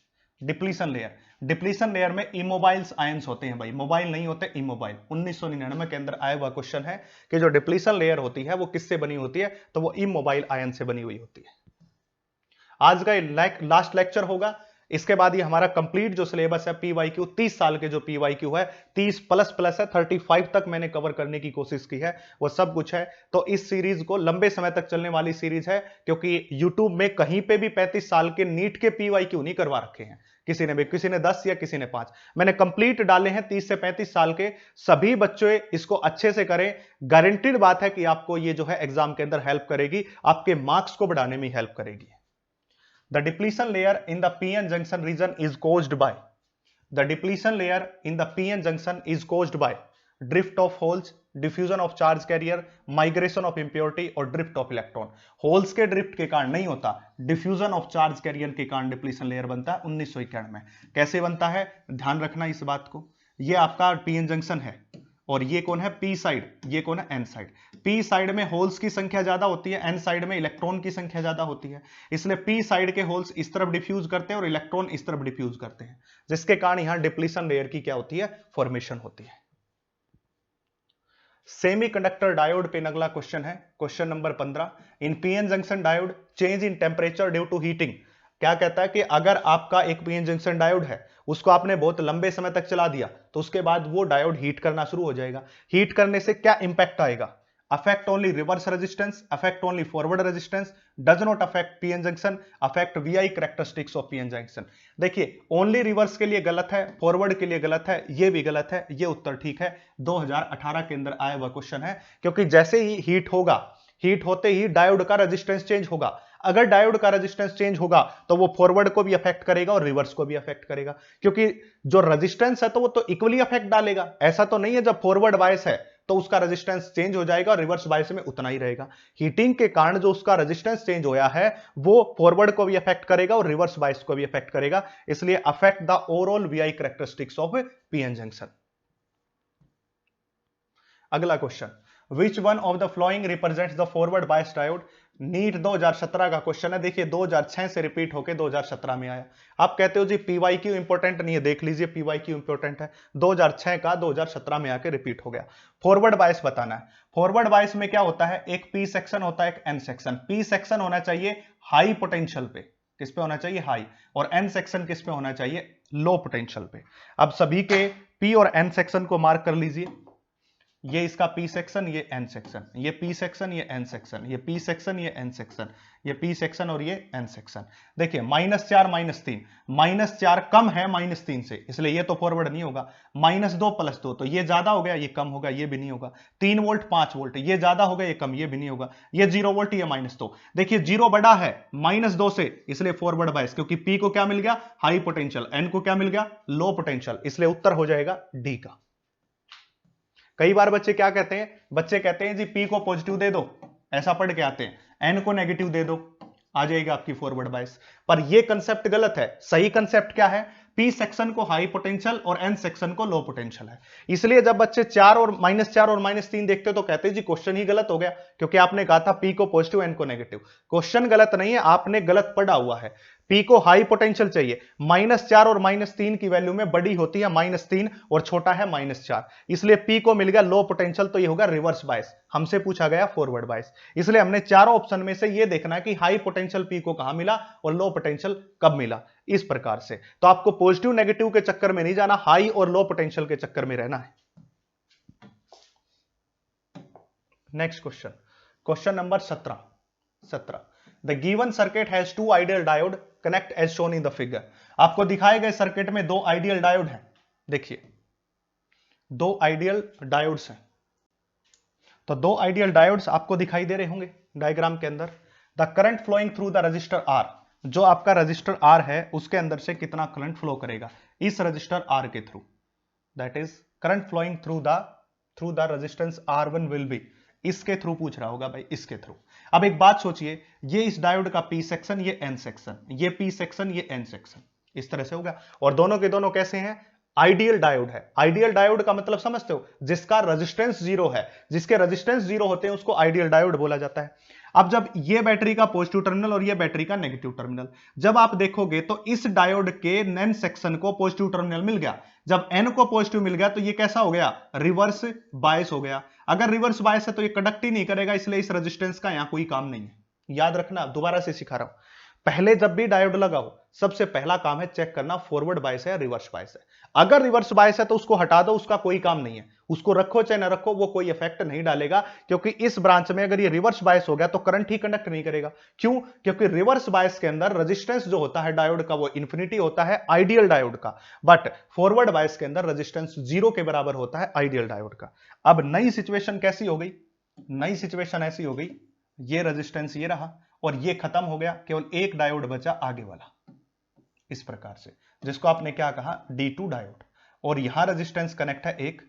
डिप्लीशन लेयर, डिप्लीशन लेयर में इमोबाइल्स आयंस होते हैं भाई, मोबाइल नहीं होते, इमोबाइल। 1999 के अंदर आया हुआ क्वेश्चन है कि जो डिप्लीशन लेयर होती है वो किससे बनी होती है, तो वो इमोबाइल आयन से बनी हुई होती है। आज का लास्ट लेक्चर होगा, इसके बाद ये हमारा कंप्लीट जो सिलेबस है PYQ, 30 साल के जो PYQ है, 30 प्लस प्लस है, 35 तक मैंने कवर करने की कोशिश की है, वो सब कुछ है। तो इस सीरीज को लंबे समय तक चलने वाली सीरीज है, क्योंकि YouTube में कहीं पे भी 35 साल के नीट के PYQ नहीं करवा रखे हैं किसी ने भी, किसी ने 10 या किसी ने 5, मैंने कंप्लीट डाले हैं 30 से 35 साल के। सभी बच्चे इसको अच्छे से करें, गारंटीड बात है कि आपको ये जो है एग्जाम के अंदर हेल्प करेगी, आपके मार्क्स को बढ़ाने में हेल्प करेगी। The depletion layer in the PN junction region is caused by, the depletion layer in the PN junction is caused by drift of holes, diffusion of charge carrier, migration of impurity और drift of electron। Holes के drift के कारण नहीं होता, diffusion of charge carrier के कारण depletion layer बनता है 1991 में। कैसे बनता है, ध्यान रखना इस बात को। ये आपका पीएन जंक्शन है और ये कौन है, पी साइड, ये कौन है, एन साइड। पी साइड में होल्स की संख्या ज्यादा होती है, एन साइड में इलेक्ट्रॉन की संख्या ज्यादा होती है, इसलिए पी साइड के होल्स इस तरफ डिफ्यूज करते हैं और इलेक्ट्रॉन इस तरफ डिफ्यूज करते हैं, जिसके कारण यहां डिप्लीशन लेयर की क्या होती है, फॉर्मेशन होती है। सेमीकंडक्टर डायोड पे अगला क्वेश्चन है, question number 15, in PN junction diode change in temperature due to heating. क्या कहता है कि अगर आपका एक पीएन जंक्शन डायोड है, उसको आपने बहुत लंबे समय तक चला दिया, तो उसके बाद वो डायोड हीट करना शुरू हो जाएगा। हीट करने से क्या इंपैक्ट आएगा, affect only reverse resistance, affect only forward resistance, does not affect PN junction, affect VI characteristics of PN junction. देखिए ओनली रिवर्स के लिए गलत है, फॉरवर्ड के लिए गलत है, ये भी गलत है, ये उत्तर ठीक है। 2018 के अंदर आया हुआ क्वेश्चन है, क्योंकि जैसे ही हीट होगा, हीट होते ही डायोड का रेजिस्टेंस चेंज होगा। अगर डायोड का रेजिस्टेंस चेंज होगा तो वो फॉरवर्ड को भी अफेक्ट करेगा और रिवर्स को भी अफेक्ट करेगा, क्योंकि जो रेजिस्टेंस है तो वो तो इक्वली अफेक्ट डालेगा। ऐसा तो नहीं है जब फॉरवर्ड बायस है तो उसका रेजिस्टेंस चेंज हो जाएगा और रिवर्स बायस में उतना ही रहेगा। हीटिंग के कारण जो उसका रेजिस्टेंस चेंज होया है वो फॉरवर्ड को भी अफेक्ट करेगा और रिवर्स बायस को भी अफेक्ट करेगा, इसलिए affect the overall VI characteristics of PN junction. अगला question, which one of the following represents the forward bias diode. NEET 2017 का क्वेश्चन है, देखिए 2006 से रिपीट होकर 2017 में आया। आप कहते हो जी पीवाई क्यू इंपोर्टेंट नहीं है, देख लीजिए पीवाई क्यू इंपोर्टेंट है। 2006 का 2017 में आके रिपीट हो गया। फॉरवर्ड बायस बताना है। फॉरवर्ड बायस में क्या होता है, एक पी सेक्शन होता है, एक एन सेक्शन। पी सेक्शन होना चाहिए हाई पोटेंशियल पे, किस पे होना चाहिए, हाई, और एन सेक्शन किस पे होना चाहिए, लो पोटेंशियल पे। अब सभी के पी और एन सेक्शन को मार्क कर लीजिए। ये इसका पी सेक्शन, ये एन सेक्शन, ये पी सेक्शन, ये एन सेक्शन, ये पी सेक्शन, ये एन सेक्शन, ये पी सेक्शन और ये एन सेक्शन। देखिए -4 -3, -4 कम है -3 से, इसलिए ये तो फॉरवर्ड नहीं होगा। -2 +2 तो ये ज्यादा हो गया, ये कम होगा, ये भी नहीं होगा। 3 वोल्ट 5 वोल्ट, ये ज्यादा हो गया, ये कम, ये भी नहीं होगा। ये 0 वोल्ट, ये -2। देखिए 0 बड़ा है -2 से, इसलिए फॉरवर्ड बायस, क्योंकि पी को क्या मिल गया, हाई पोटेंशियल, एन को क्या मिल गया, लो पोटेंशियल, इसलिए उत्तर हो जाएगा डी का। कई बार बच्चे क्या कहते हैं, बच्चे कहते हैं जी पी को पॉजिटिव दे दो, ऐसा पढ़ के आते हैं, एन को नेगेटिव दे दो, आ जाएगा आपकी फॉरवर्ड बायस। पर ये कंसेप्ट गलत है। सही कंसेप्ट क्या है, पी सेक्शन को हाई पोटेंशियल और एन सेक्शन को लो पोटेंशियल है। इसलिए जब बच्चे 4 और -4 और -3 देखते हो तो कहते हैं जी क्वेश्चन ही गलत हो गया, क्योंकि आपने कहा था पी को पॉजिटिव, एन को नेगेटिव। क्वेश्चन गलत नहीं है, आपने गलत पढ़ा हुआ है। पी को हाई पोटेंशियल चाहिए, -4 और -3 की वैल्यू में बड़ी होती है -3 और छोटा है -4, इसलिए पी को मिल गया लो पोटेंशियल, तो ये होगा रिवर्स बायस। हमसे पूछा गया फॉरवर्ड बायस, इसलिए हमने चारों ऑप्शन में से ये देखना है कि हाई पोटेंशियल पी को कहां मिला और लो पोटेंशियल कब मिला, इस प्रकार से। तो आपको पॉजिटिव नेगेटिव के चक्कर में नहीं जाना, हाई और लो पोटेंशियल के चक्कर में रहना है। Next question, question number 17। The given circuit has 2 ideal diode connect as shown in the figure. आपको दिखाए गए सर्किट में 2 आइडियल डायोड हैं। देखिए 2 आइडियल डायोड्स हैं, तो 2 आइडियल डायोड्स आपको दिखाई दे रहे होंगे डायग्राम के अंदर। The current flowing through the resistor R, जो आपका रजिस्टर आर है उसके अंदर से कितना करंट फ्लो करेगा इस रजिस्टर आर के through, that is current flowing through the resistance R1 will be, इसके थ्रू पूछ रहा होगा भाई, इसके थ्रू। अब एक बात सोचिए, ये इस डायोड का पी सेक्शन, ये एन सेक्शन, ये पी सेक्शन, ये एन सेक्शन, इस तरह से होगा। और दोनों के दोनों कैसे हैं, आइडियल डायोड है। आइडियल डायोड का मतलब समझते हो, जिसका रेजिस्टेंस 0 है, जिसके रेजिस्टेंस 0 होते हैं उसको आइडियल डायोड बोला जाता है। अब जब ये बैटरी का पॉजिटिव टर्मिनल और ये बैटरी का नेगेटिव टर्मिनल, जब आप देखोगे तो इस डायोड के एन सेक्शन को पॉजिटिव टर्मिनल मिल गया। जब एन को पॉजिटिव मिल गया तो ये कैसा हो गया, रिवर्स बायस हो गया। अगर रिवर्स बायस है तो ये कंडक्ट ही नहीं करेगा, इसलिए इस रेजिस्टेंस का यहां कोई काम नहीं है। याद रखना, दोबारा से सिखा रहा हूं, पहले जब भी डायोड लगाओ सबसे पहला काम है चेक करना फॉरवर्ड बायस है या रिवर्स बायस है। अगर रिवर्स बायस है तो उसको हटा दो, उसका कोई काम नहीं है। उसको रखो चाहे ना रखो, वो कोई इफेक्ट नहीं डालेगा, क्योंकि इस ब्रांच में अगर ये रिवर्स बायस हो गया तो करंट ही कंडक्ट नहीं करेगा। क्यों, क्योंकि रिवर्स बायस के अंदर रेजिस्टेंस जो होता है डायोड का वो इंफिनिटी होता है आइडियल डायोड का, बट फॉरवर्ड बायस के अंदर रेजिस्टेंस 0 के बराबर होता है आइडियल डायोड का। अब नई सिचुएशन कैसी हो गई, नई सिचुएशन ऐसी हो गई, ये रेजिस्टेंस ये रहा और ये खत्म हो गया, केवल एक डायोड बचा आगे वाला, इस प्रकार से, जिसको आपने क्या कहा, D2 डायोड। और यहां रेजिस्टेंस कनेक्ट है 1,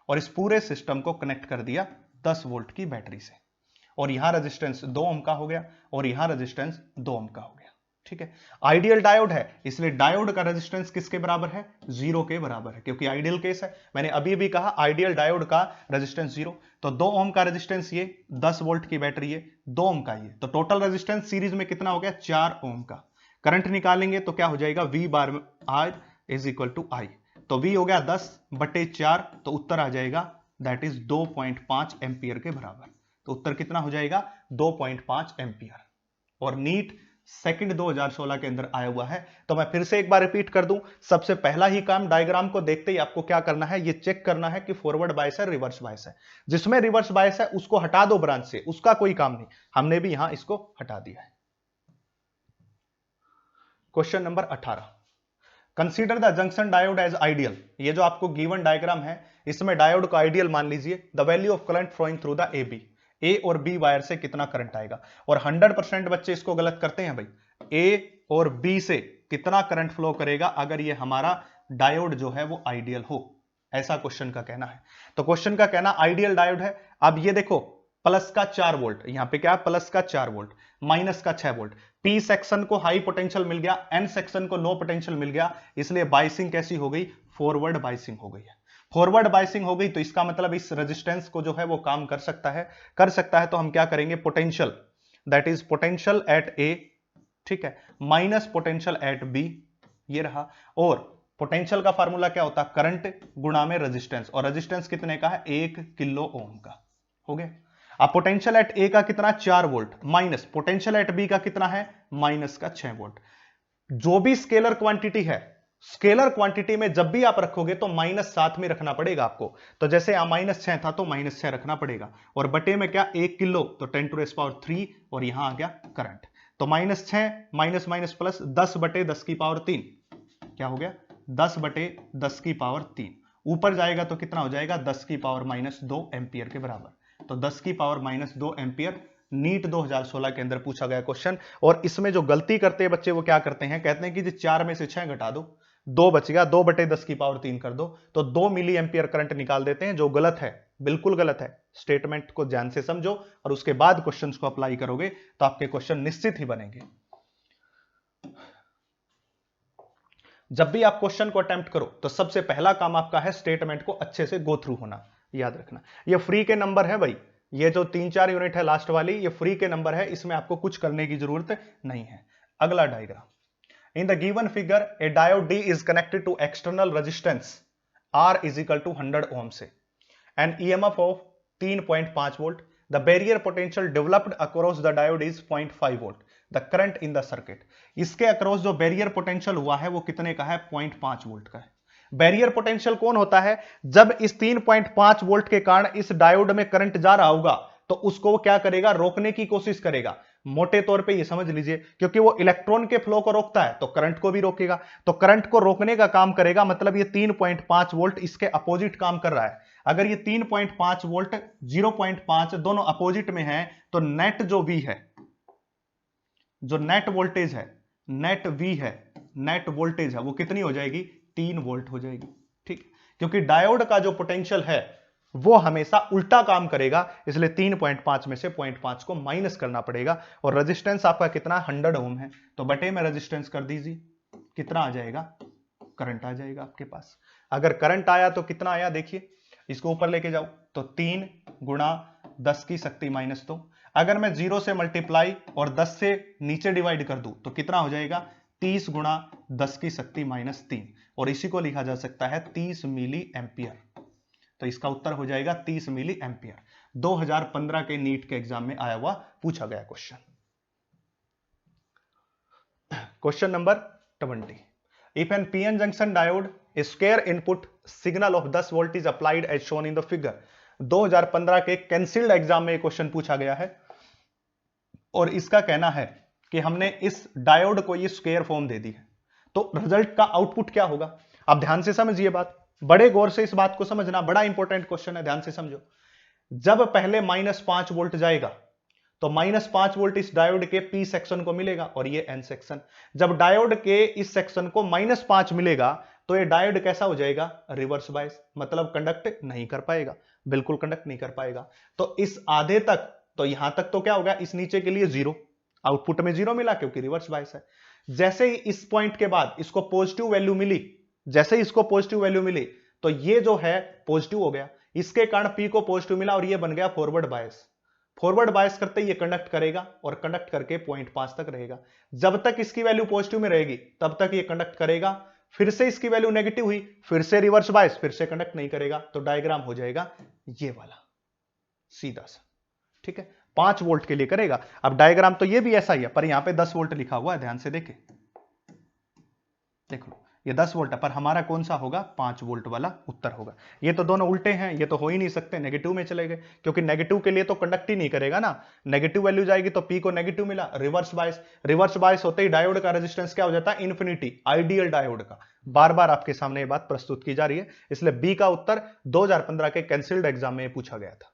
और इस पूरे सिस्टम को कनेक्ट कर दिया 10 वोल्ट की बैटरी से, और यहां रेजिस्टेंस 2 ओम का हो गया और यहां रेजिस्टेंस 2 ओम का हो गया। ठीक है, आइडियल डायोड है, इसलिए डायोड का रेजिस्टेंस किसके बराबर है, 0 के बराबर है, क्योंकि आइडियल केस है। मैंने अभी भी कहा आइडियल डायोड का रेजिस्टेंस 0, तो 2 ओम का रेजिस्टेंस ये, 10 वोल्ट की बैटरी ये, 2 ओम का ये, तो टोटल रेजिस्टेंस सीरीज में कितना हो गया, 4 ओम का। करंट निकालेंगे तो क्या हो जाएगा, V bar R is equal to I, तो V हो गया 10/4, तो उत्तर आ जाएगा दैट इज 2.5 एम्पियर के बराबर। तो उत्तर कितना हो जाएगा, 2.5 एम्पियर। और नीट सेकंड 2016 के अंदर आया हुआ है। तो मैं फिर से एक बार रिपीट कर दूं, सबसे पहला ही काम डायग्राम को देखते ही आपको क्या करना है, ये चेक करना है कि फॉरवर्ड बायस है रिवर्स बायस है। जिसमें रिवर्स बायस है उसको हटा दो ब्रांच से, उसका कोई काम नहीं, हमने भी यहां इसको हटा दिया है। Question number 18, consider the junction diode as ideal. ये जो आपको गिवन डायग्राम है इसमें डायोड को आइडियल मान लीजिए। The value of current flowing through the AB, A और बी वायर से कितना करंट आएगा। और 100% बच्चे इसको गलत करते हैं भाई, ए और बी से कितना करंट फ्लो करेगा अगर ये हमारा डायोड जो है वो आइडियल हो, ऐसा क्वेश्चन का कहना है। तो क्वेश्चन का कहना आइडियल डायोड है। अब ये देखो प्लस का 4 वोल्ट, यहां पे क्या है प्लस का 4 वोल्ट, माइनस का 6 वोल्ट, पी सेक्शन को हाई पोटेंशियल मिल गया, एन सेक्शन को लो पोटेंशियल मिल गया, इसलिए बाइसिंग कैसी हो गई, फॉरवर्ड बाइसिंग हो गई है। फॉरवर्ड बाइसिंग हो गई तो इसका मतलब इस रेजिस्टेंस को जो है वो काम कर सकता है। तो हम क्या करेंगे, potential that is potential at A, ठीक है, माइनस पोटेंशियल एट बी, ये रहा। और पोटेंशियल का फार्मूला क्या होता है, करंट गुणा में रेजिस्टेंस, और रेजिस्टेंस कितने का है, 1 किलो ओम का, हो गया। अब पोटेंशियल एट ए का कितना, 4 volt, minus potential at B का कितना है, माइनस का 6 वोल्ट। जो भी स्केलर क्वांटिटी है, स्केलर क्वांटिटी में जब भी आप रखोगे तो माइनस साथ में रखना पड़ेगा आपको। तो जैसे यहां -6 था तो -6 रखना पड़ेगा, और बटे में क्या 1 किलो, तो 10⁻³ और यहां आ गया करंट। तो -6 माइनस माइनस प्लस 10/10⁻³ क्या हो गया, 10/10⁻³ ऊपर जाएगा तो कितना हो जाएगा, 10⁻⁻2 एंपियर के बराबर। तो 10⁻2 एंपियर नीट 2016 के अंदर पूछा गया क्वेश्चन। और इसमें जो गलती करते हैं बच्चे वो क्या करते हैं, कहते हैं कि 4 में से 6 घटा दो, 2 बच गया, 2/10⁻³ कर दो, तो 2 मिली एंपियर करंट निकाल देते हैं, जो गलत है, बिल्कुल गलत है। स्टेटमेंट को ध्यान से समझो और उसके बाद क्वेश्चन को अप्लाई करोगे तो आपके क्वेश्चन निश्चित ही बनेंगे। जब भी आप क्वेश्चन को अटेम्प्ट करो तो सबसे पहला काम आपका है स्टेटमेंट को अच्छे से गो थ्रू होना, याद रखना। ये फ्री के नंबर है भाई, ये जो 3-4 यूनिट है लास्ट वाली, ये फ्री के नंबर है, इसमें आपको कुछ करने की जरूरत नहीं है। अगला diagram, in the given figure a diode D is connected to external resistance R is equal to 100 ohm से and EMF of 3.5 volt, the barrier potential developed across the diode is 0.5 volt, the current in the circuit. इसके across जो barrier potential हुआ है वो कितने का है, 0.5 volt का है। बैरियर पोटेंशियल कौन होता है, जब इस 3.5 वोल्ट के कारण इस डायोड में करंट जा रहा होगा तो उसको वो क्या करेगा, रोकने की कोशिश करेगा। मोटे तौर पे ये समझ लीजिए, क्योंकि वो इलेक्ट्रॉन के फ्लो को रोकता है तो करंट को भी रोकेगा, तो करंट को रोकने का काम करेगा, मतलब ये 3.5 वोल्ट इसके अपोजिट काम कर रहा है। अगर ये 3.5 वोल्ट 0.5 दोनों अपोजिट में है तो नेट जो V है, जो नेट वोल्टेज है, नेट V है, नेट वोल्टेज है, वो कितनी हो जाएगी, 3 वोल्ट हो जाएगी, ठीक। क्योंकि डायोड का जो पोटेंशियल है वो हमेशा उल्टा काम करेगा, इसलिए 3.5 में से 0.5 को माइनस करना पड़ेगा। और रेजिस्टेंस आपका कितना, 100 ओम है, तो बटे में रेजिस्टेंस कर दीजिए, कितना आ जाएगा, करंट आ जाएगा आपके पास। अगर करंट आया तो कितना आया, देखिए इसको ऊपर लेके जाओ तो 3 गुणा 10 की शक्ति -2। अगर मैं 0 से मल्टीप्लाई और 10 से नीचे डिवाइड कर दूं तो कितना हो जाएगा, 30 गुणा 10 की शक्ति -3, और इसी को लिखा जा सकता है 30 मिली एंपियर। तो इसका उत्तर हो जाएगा 30 मिली एंपियर। 2015 के नीट के एग्जाम में आया हुआ पूछा गया question. Question number 20, if a PN junction diode square input signal of 10 volt is applied as shown in the figure. 2015 के कैंसिल्ड एग्जाम में क्वेश्चन पूछा गया है और इसका कहना है कि हमने इस डायोड को ये स्क्वायर फॉर्म दे दी है, तो रिजल्ट का आउटपुट क्या होगा। आप ध्यान से समझिए बात, बड़े गौर से इस बात को समझना, बड़ा इंपॉर्टेंट क्वेश्चन है, ध्यान से समझो। जब पहले -5 वोल्ट जाएगा तो -5 वोल्ट इस डायोड के पी सेक्शन को मिलेगा और ये एन सेक्शन। जब डायोड के इस सेक्शन को -5 मिलेगा तो ये डायोड कैसा हो जाएगा, रिवर्स बायस, मतलब कंडक्ट नहीं कर पाएगा, बिल्कुल कंडक्ट नहीं कर पाएगा। तो इस आधे तक, तो यहां तक तो क्या होगा, इस नीचे के लिए 0, आउटपुट में 0 मिला क्योंकि रिवर्स बायस है। जैसे ही इस पॉइंट के बाद इसको पॉजिटिव वैल्यू मिली, जैसे ही इसको पॉजिटिव वैल्यू मिली तो ये जो है पॉजिटिव हो गया, इसके कारण पी को पॉजिटिव मिला और ये बन गया फॉरवर्ड बायस। फॉरवर्ड बायस करते ही ये कंडक्ट करेगा और कंडक्ट करके 0.5 तक रहेगा। जब तक इसकी वैल्यू पॉजिटिव में रहेगी तब तक ये कंडक्ट करेगा, फिर से इसकी वैल्यू नेगेटिव हुई, फिर से रिवर्स बायस, फिर से कंडक्ट नहीं करेगा, तो डायग्राम हो जाएगा ये वाला सीधा सा, ठीक है। 5 वोल्ट के लिए करेगा। अब डायग्राम तो ये भी ऐसा ही है, पर यहां पे 10 वोल्ट लिखा हुआ है, ध्यान से देखें, देख लो ये 10 वोल्ट है, पर हमारा कौन सा होगा, 5 वोल्ट वाला उत्तर होगा। ये तो दोनों उल्टे हैं, ये तो हो ही नहीं सकते, नेगेटिव में चले गए, क्योंकि नेगेटिव के लिए तो कंडक्ट ही नहीं करेगा ना, नेगेटिव वैल्यू जाएगी तो पी को नेगेटिव मिला, रिवर्स बायस, रिवर्स बायस होते ही डायोड का रेजिस्टेंस क्या हो जाता है, इन्फिनिटी, आइडियल डायोड का। बार बार आपके सामने ये बात प्रस्तुत की जा रही है, इसलिए बी का उत्तर 2015 के कैंसिल्ड एग्जाम में पूछा गया था।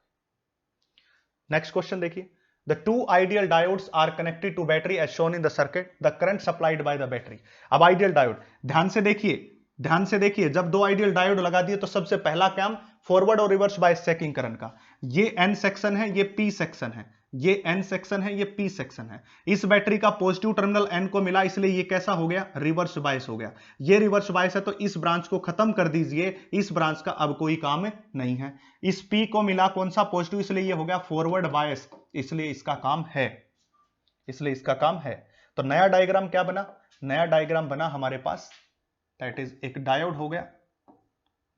नेक्स्ट क्वेश्चन देखिए, the two ideal diodes are connected to battery as shown in the circuit, the current supplied by the battery. अब आइडियल डायोड, ध्यान से देखिए, जब दो आइडियल डायोड लगा दिए तो सबसे पहला काम फॉरवर्ड और रिवर्स बायस चेकिंग करंट का। ये एन सेक्शन है, ये पी सेक्शन है, ये एन सेक्शन है, ये पी सेक्शन है। इस बैटरी का पॉजिटिव टर्मिनल एन को मिला, इसलिए ये कैसा हो गया, रिवर्स बायस हो गया। ये रिवर्स बायस है तो इस ब्रांच को खत्म कर दीजिए, इस ब्रांच का अब कोई काम नहीं है। इस पी को मिला कौन सा, पॉजिटिव, इसलिए ये हो गया फॉरवर्ड बायस, इसलिए इसका काम है। तो नया डायग्राम क्या बना, नया डायग्राम बना हमारे पास, दैट इज एक डायोड हो गया,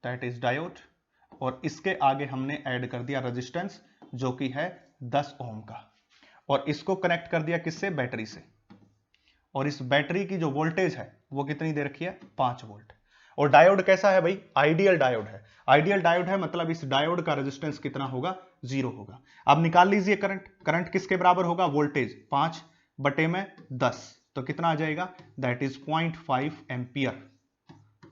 दैट इज डायोड, और इसके आगे हमने ऐड कर दिया रेजिस्टेंस जो कि है 10 ओम का, और इसको कनेक्ट कर दिया किससे, बैटरी से। और इस बैटरी की जो वोल्टेज है वो कितनी दे रखी है, 5 वोल्ट। और डायोड कैसा है भाई, आइडियल डायोड है। आइडियल डायोड है मतलब इस डायोड का रेजिस्टेंस कितना होगा, 0 होगा। अब निकाल लीजिए करंट किसके बराबर होगा, वोल्टेज 5 बटे में 10, तो कितना आ जाएगा, दैट इज 0.5 एम्पियर,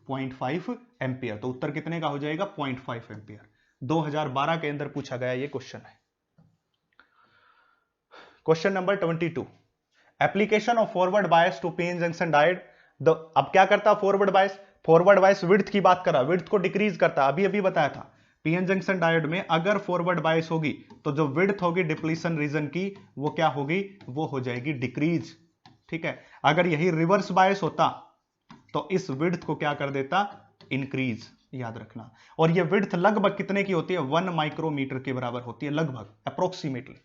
0.5 एम्पियर। तो उत्तर कितने का हो जाएगा, 0.5 एम्पियर। 2012 के अंदर पूछा गया ये क्वेश्चन है। Question number 22, application of forward bias to PN junction diode. अब क्या करता forward bias, forward bias width की बात कर रहा, विड्थ को डिक्रीज करता, अभी बताया था। पीएन जंक्शन डायोड में अगर फॉरवर्ड बायस होगी तो जो विड्थ होगी डिप्लीशन रीजन की वो क्या होगी, वो हो जाएगी डिक्रीज, ठीक है। अगर यही रिवर्स बायस होता तो इस विड्थ को क्या कर देता, इंक्रीज, याद रखना। और ये विड्थ लगभग कितने की होती है, 1 माइक्रोमीटर के बराबर होती है, लगभग अप्रोक्सीमेटली।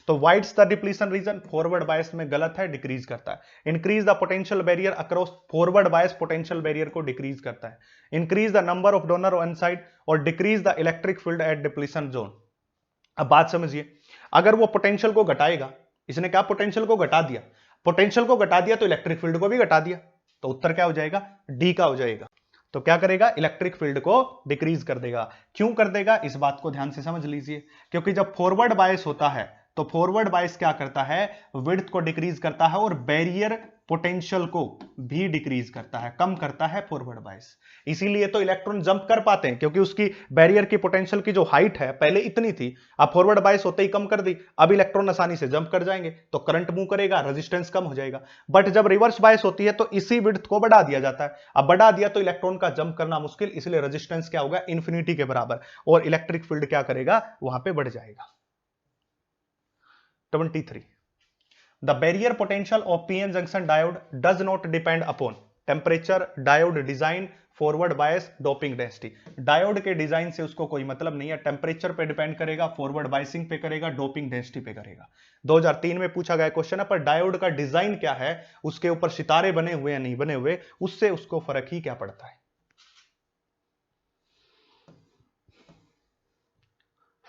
तो widens the depletion region, forward bias में गलत है, डिक्रीज करता है। Increase the potential barrier across, forward bias potential barrier को डिक्रीज करता है। Increase the number of donor on side और decrease the electric field at depletion zone. अब बात समझिए, अगर वो पोटेंशियल को घटाएगा, इसने क्या पोटेंशियल को घटा दिया, पोटेंशियल को घटा दिया तो इलेक्ट्रिक फील्ड को भी घटा दिया, तो उत्तर क्या हो जाएगा, डी का हो जाएगा। तो क्या करेगा, इलेक्ट्रिक फील्ड को डिक्रीज कर देगा। क्यों कर देगा, इस बात को ध्यान से समझ लीजिए, क्योंकि जब फॉरवर्ड बायस होता है तो फॉरवर्ड बायस क्या करता है, विड्थ को डिक्रीज करता है और बैरियर पोटेंशियल को भी डिक्रीज करता है, कम करता है फॉरवर्ड बायस। इसीलिए तो इलेक्ट्रॉन जंप कर पाते हैं, क्योंकि उसकी बैरियर की पोटेंशियल की जो हाइट है पहले इतनी थी, अब फॉरवर्ड बायस होते ही कम कर दी, अब इलेक्ट्रॉन आसानी से जंप कर जाएंगे, तो करंट मूव करेगा, रेजिस्टेंस कम हो जाएगा। बट जब रिवर्स बायस होती है तो इसी विड्थ को बढ़ा दिया जाता है, अब बढ़ा दिया तो इलेक्ट्रॉन का जंप करना मुश्किल, इसलिए रेजिस्टेंस क्या होगा, इंफिनिटी के बराबर, और इलेक्ट्रिक फील्ड क्या करेगा, वहां पे बढ़ जाएगा। 23, the barrier potential of PN junction diode does not depend upon temperature, diode design, forward bias, doping density. Diode के डिजाइन से उसको कोई मतलब नहीं है, टेम्परेचर पे डिपेंड करेगा, फॉरवर्ड बायसिंग पे करेगा, डोपिंग डेंसिटी पे करेगा। 2003 में पूछा गया क्वेश्चन है, पर डायोड का डिजाइन क्या है, उसके ऊपर सितारे बने हुए या नहीं बने हुए, उससे उसको फर्क ही क्या पड़ता है।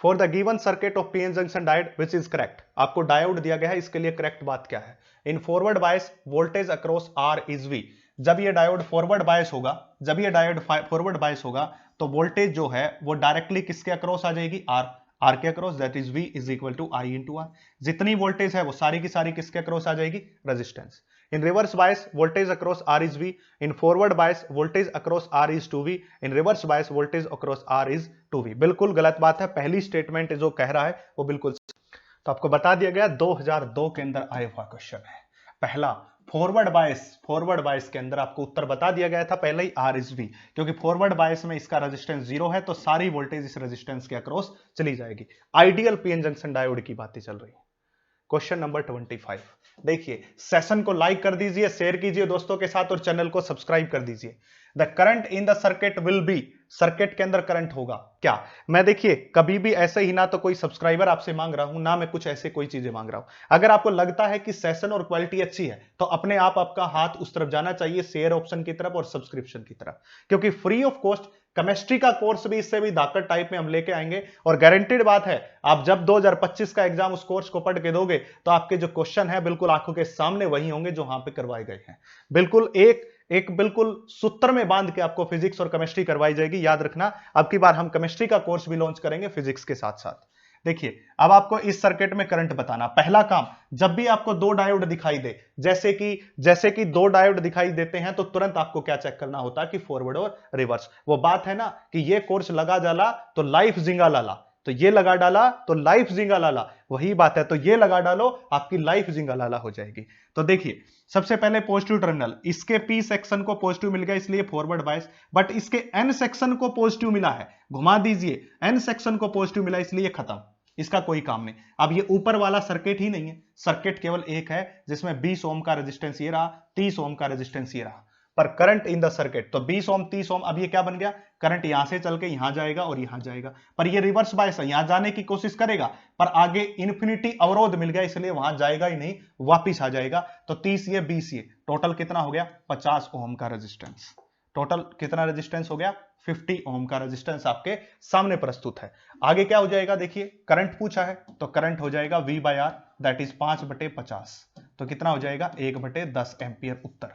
For the given circuit of PN junction diode which is correct, आपको डायोड दिया गया है, इसके लिए करेक्ट बात क्या है, in forward bias voltage across R is V. जब ये डायोड फॉरवर्ड बायस होगा, जब ये डायोड फॉरवर्ड बायस होगा तो वोल्टेज जो है वो डायरेक्टली किसके अक्रॉस आ जाएगी, आर के across, that is V is equal to I into R. जितनी वोल्टेज है वो सारी की सारी किसके अक्रॉस आ जाएगी, resistance. In reverse bias, voltage across R is V. In forward bias, voltage across R is 2V. In reverse bias, voltage across R is 2V. बिल्कुल गलत बात है, पहली स्टेटमेंट जो कह रहा है वो बिल्कुल। तो आपको बता दिया गया 2002 के अंदर आया हुआ क्वेश्चन है। पहला फॉरवर्ड बायस के अंदर आपको उत्तर बता दिया गया था पहले ही, R is V, क्योंकि फॉरवर्ड बायस में इसका रेजिस्टेंस 0 है तो सारी वोल्टेज इस रेजिस्टेंस के अक्रॉस चली जाएगी। आइडियल पीएन जंक्शन डायोड की बातें चल रही है। क्वेश्चन नंबर 25, देखिए सेशन को लाइक कर दीजिए, शेयर कीजिए दोस्तों के साथ और चैनल को सब्सक्राइब कर दीजिए। The current in the circuit will be, circuit के अंदर करंट होगा क्या। मैं देखिए कभी भी ऐसे ही ना तो कोई सब्सक्राइबर आपसे मांग रहा हूं, ना मैं कुछ ऐसे कोई चीजें मांग रहा हूं। अगर आपको लगता है कि सेशन और क्वालिटी अच्छी है तो अपने आप आपका हाथ उस तरफ जाना चाहिए, शेयर ऑप्शन की तरफ और सब्सक्रिप्शन की तरफ, क्योंकि फ्री ऑफ कॉस्ट केमिस्ट्री का कोर्स भी इससे भी धाकड़ टाइप में हम लेके आएंगे। और गारंटेड बात है, आप जब 2025 का एग्जाम उस कोर्स को पढ़ के दोगे तो आपके जो क्वेश्चन है बिल्कुल आंखों के सामने वही होंगे जो वहां पे करवाए गए हैं। बिल्कुल एक बिल्कुल सूत्र में बांध के आपको फिजिक्स और केमिस्ट्री करवाई जाएगी। याद रखना, अब की बार हम केमिस्ट्री का कोर्स भी लॉन्च करेंगे फिजिक्स के साथ साथ। देखिए अब आपको इस सर्किट में करंट बताना। पहला काम, जब भी आपको दो डायोड दिखाई दे, जैसे कि दो डायोड दिखाई देते हैं तो तुरंत आपको क्या चेक करना होता है कि फॉरवर्ड और रिवर्स। वो बात है ना कि ये कोर्स लगा जाला तो लाइफ जिंगा लाला, तो ये लगा डाला तो लाइफ जिंगालाला, वही बात है, तो ये लगा डालो आपकी लाइफ जिंगालाला हो जाएगी। तो देखिए सबसे पहले पॉजिटिव टर्मिनल, इसके पी सेक्शन को पॉजिटिव मिल गया इसलिए फॉरवर्ड बायस, बट इसके एन सेक्शन को पॉजिटिव मिला है, घुमा दीजिए, एन सेक्शन को पॉजिटिव मिला इसलिए खत्म, इसका कोई काम नहीं। अब ये ऊपर वाला सर्किट ही नहीं है, सर्किट केवल एक है जिसमें 20 ओम का रेजिस्टेंस ये रहा, 30 ओम का रेजिस्टेंस ये रहा, पर करंट इन द सर्किट तो 20 ओम 30 ओम, अब ये क्या बन गया, करंट यहां से चल के यहां जाएगा और यहां जाएगा, पर ये रिवर्स बायस है, यहां जाने की कोशिश करेगा पर आगे इंफिनिटी अवरोध मिल गया इसलिए वहां जाएगा ही नहीं, वापिस आ जाएगा। तो 30 ये 20 ये टोटल कितना हो गया, 50 ओम का रेजिस्टेंस, टोटल कितना रेजिस्टेंस हो गया, 50 ओम का रेजिस्टेंस आपके सामने प्रस्तुत है। आगे क्या हो जाएगा, देखिए करंट पूछा है तो करंट हो जाएगा V by R, that is 5/50, तो कितना हो जाएगा 1/10 एंपियर उत्तर,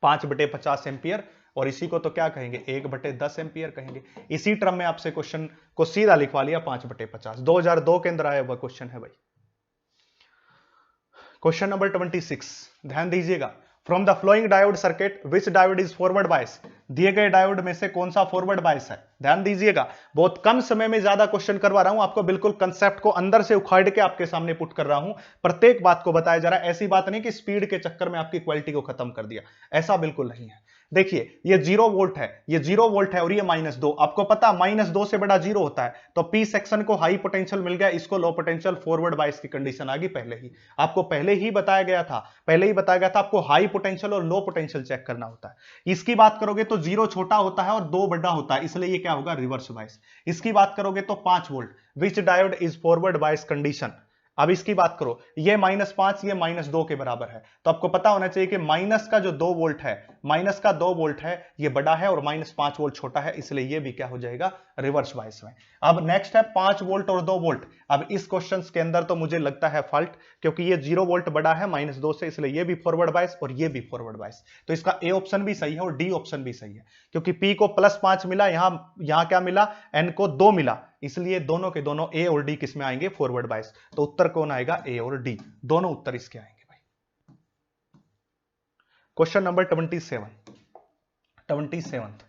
5/50 एंपियर, और इसी को तो क्या कहेंगे 1/10 एंपियर कहेंगे। इसी टर्म में आपसे क्वेश्चन को सीधा लिखवा लिया 5/50, 2002 के अंदर आया हुआ क्वेश्चन है भाई। क्वेश्चन नंबर 26, ध्यान दीजिएगा, from the flowing diode circuit which diode is forward bias, दिए गए डायोड में से कौन सा फॉरवर्ड बायस है। ध्यान दीजिएगा, बहुत कम समय में ज्यादा क्वेश्चन करवा रहा हूं, आपको बिल्कुल कंसेप्ट को अंदर से उखाड़ के आपके सामने पुट कर रहा हूं, प्रत्येक बात को बताया जा रहा है, ऐसी बात नहीं कि स्पीड के चक्कर में आपकी क्वालिटी को खत्म कर दिया, ऐसा बिल्कुल नहीं है। देखिए ये 0 वोल्ट है, ये 0 वोल्ट है और ये -2, आपको पता -2 से बड़ा 0 होता है, तो पी सेक्शन को हाई पोटेंशियल मिल गया, इसको लो पोटेंशियल, फॉरवर्ड बायस की कंडीशन आ गई पहले ही, आपको पहले ही बताया गया था, आपको हाई पोटेंशियल और लो पोटेंशियल चेक करना होता है। इसकी बात करोगे तो 0 छोटा होता है और 2 बड़ा होता है, इसलिए ये क्या होगा, रिवर्स बायस। इसकी बात करोगे तो 5 volt, which diode is forward bias condition. अब इसकी बात करो, ये -5 ये -2 के बराबर है, तो आपको पता होना चाहिए कि माइनस का जो 2 वोल्ट है, माइनस का 2 वोल्ट है ये बड़ा है और -5 वोल्ट छोटा है, इसलिए ये भी क्या हो जाएगा, रिवर्स बायस में। अब नेक्स्ट है 5 वोल्ट और 2 वोल्ट, अब इस क्वेश्चन के अंदर तो मुझे लगता है फॉल्ट, क्योंकि ये 0 वोल्ट बड़ा है -2 से, इसलिए ये भी फॉरवर्ड बायस और ये भी फॉरवर्ड बायस, तो इसका ए ऑप्शन भी सही है और डी ऑप्शन भी सही है, क्योंकि पी को +5 मिला, यहां क्या मिला, एन को 2 मिला, इसलिए दोनों के दोनों ए और डी किस में आएंगे, फॉरवर्ड बायस, तो उत्तर कौन आएगा, ए और डी, दोनों उत्तर इसके आएंगे भाई। Question number 27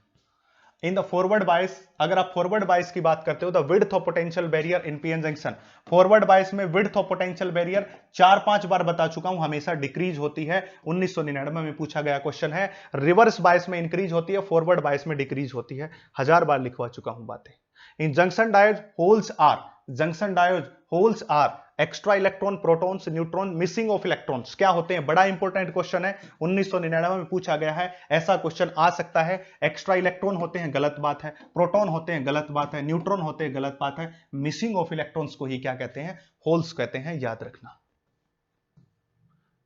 in the forward बायस, अगर आप फॉरवर्ड बायस की बात करते हो, the width of potential barrier in PN junction, forward bias में विड्थ ऑफ पोटेंशियल बैरियर 4-5 बार बता चुका हूं, हमेशा डिक्रीज होती है, 1999 में पूछा गया क्वेश्चन है, रिवर्स बायस में इंक्रीज होती है, फॉरवर्ड बायस में डिक्रीज होती है, 1000 बार लिखवा चुका हूं बातें। In junction diode holes are, junction diode holes are extra electron, protons, neutron, missing of electrons क्या होते हैं, बड़ा इंपॉर्टेंट क्वेश्चन है, 1999 में पूछा गया है, ऐसा क्वेश्चन आ सकता है। एक्स्ट्रा इलेक्ट्रॉन होते हैं, गलत बात है, प्रोटॉन होते हैं, गलत बात है, न्यूट्रॉन होते हैं, गलत बात है, मिसिंग ऑफ इलेक्ट्रॉन्स को ही क्या कहते हैं, होल्स कहते हैं, याद रखना।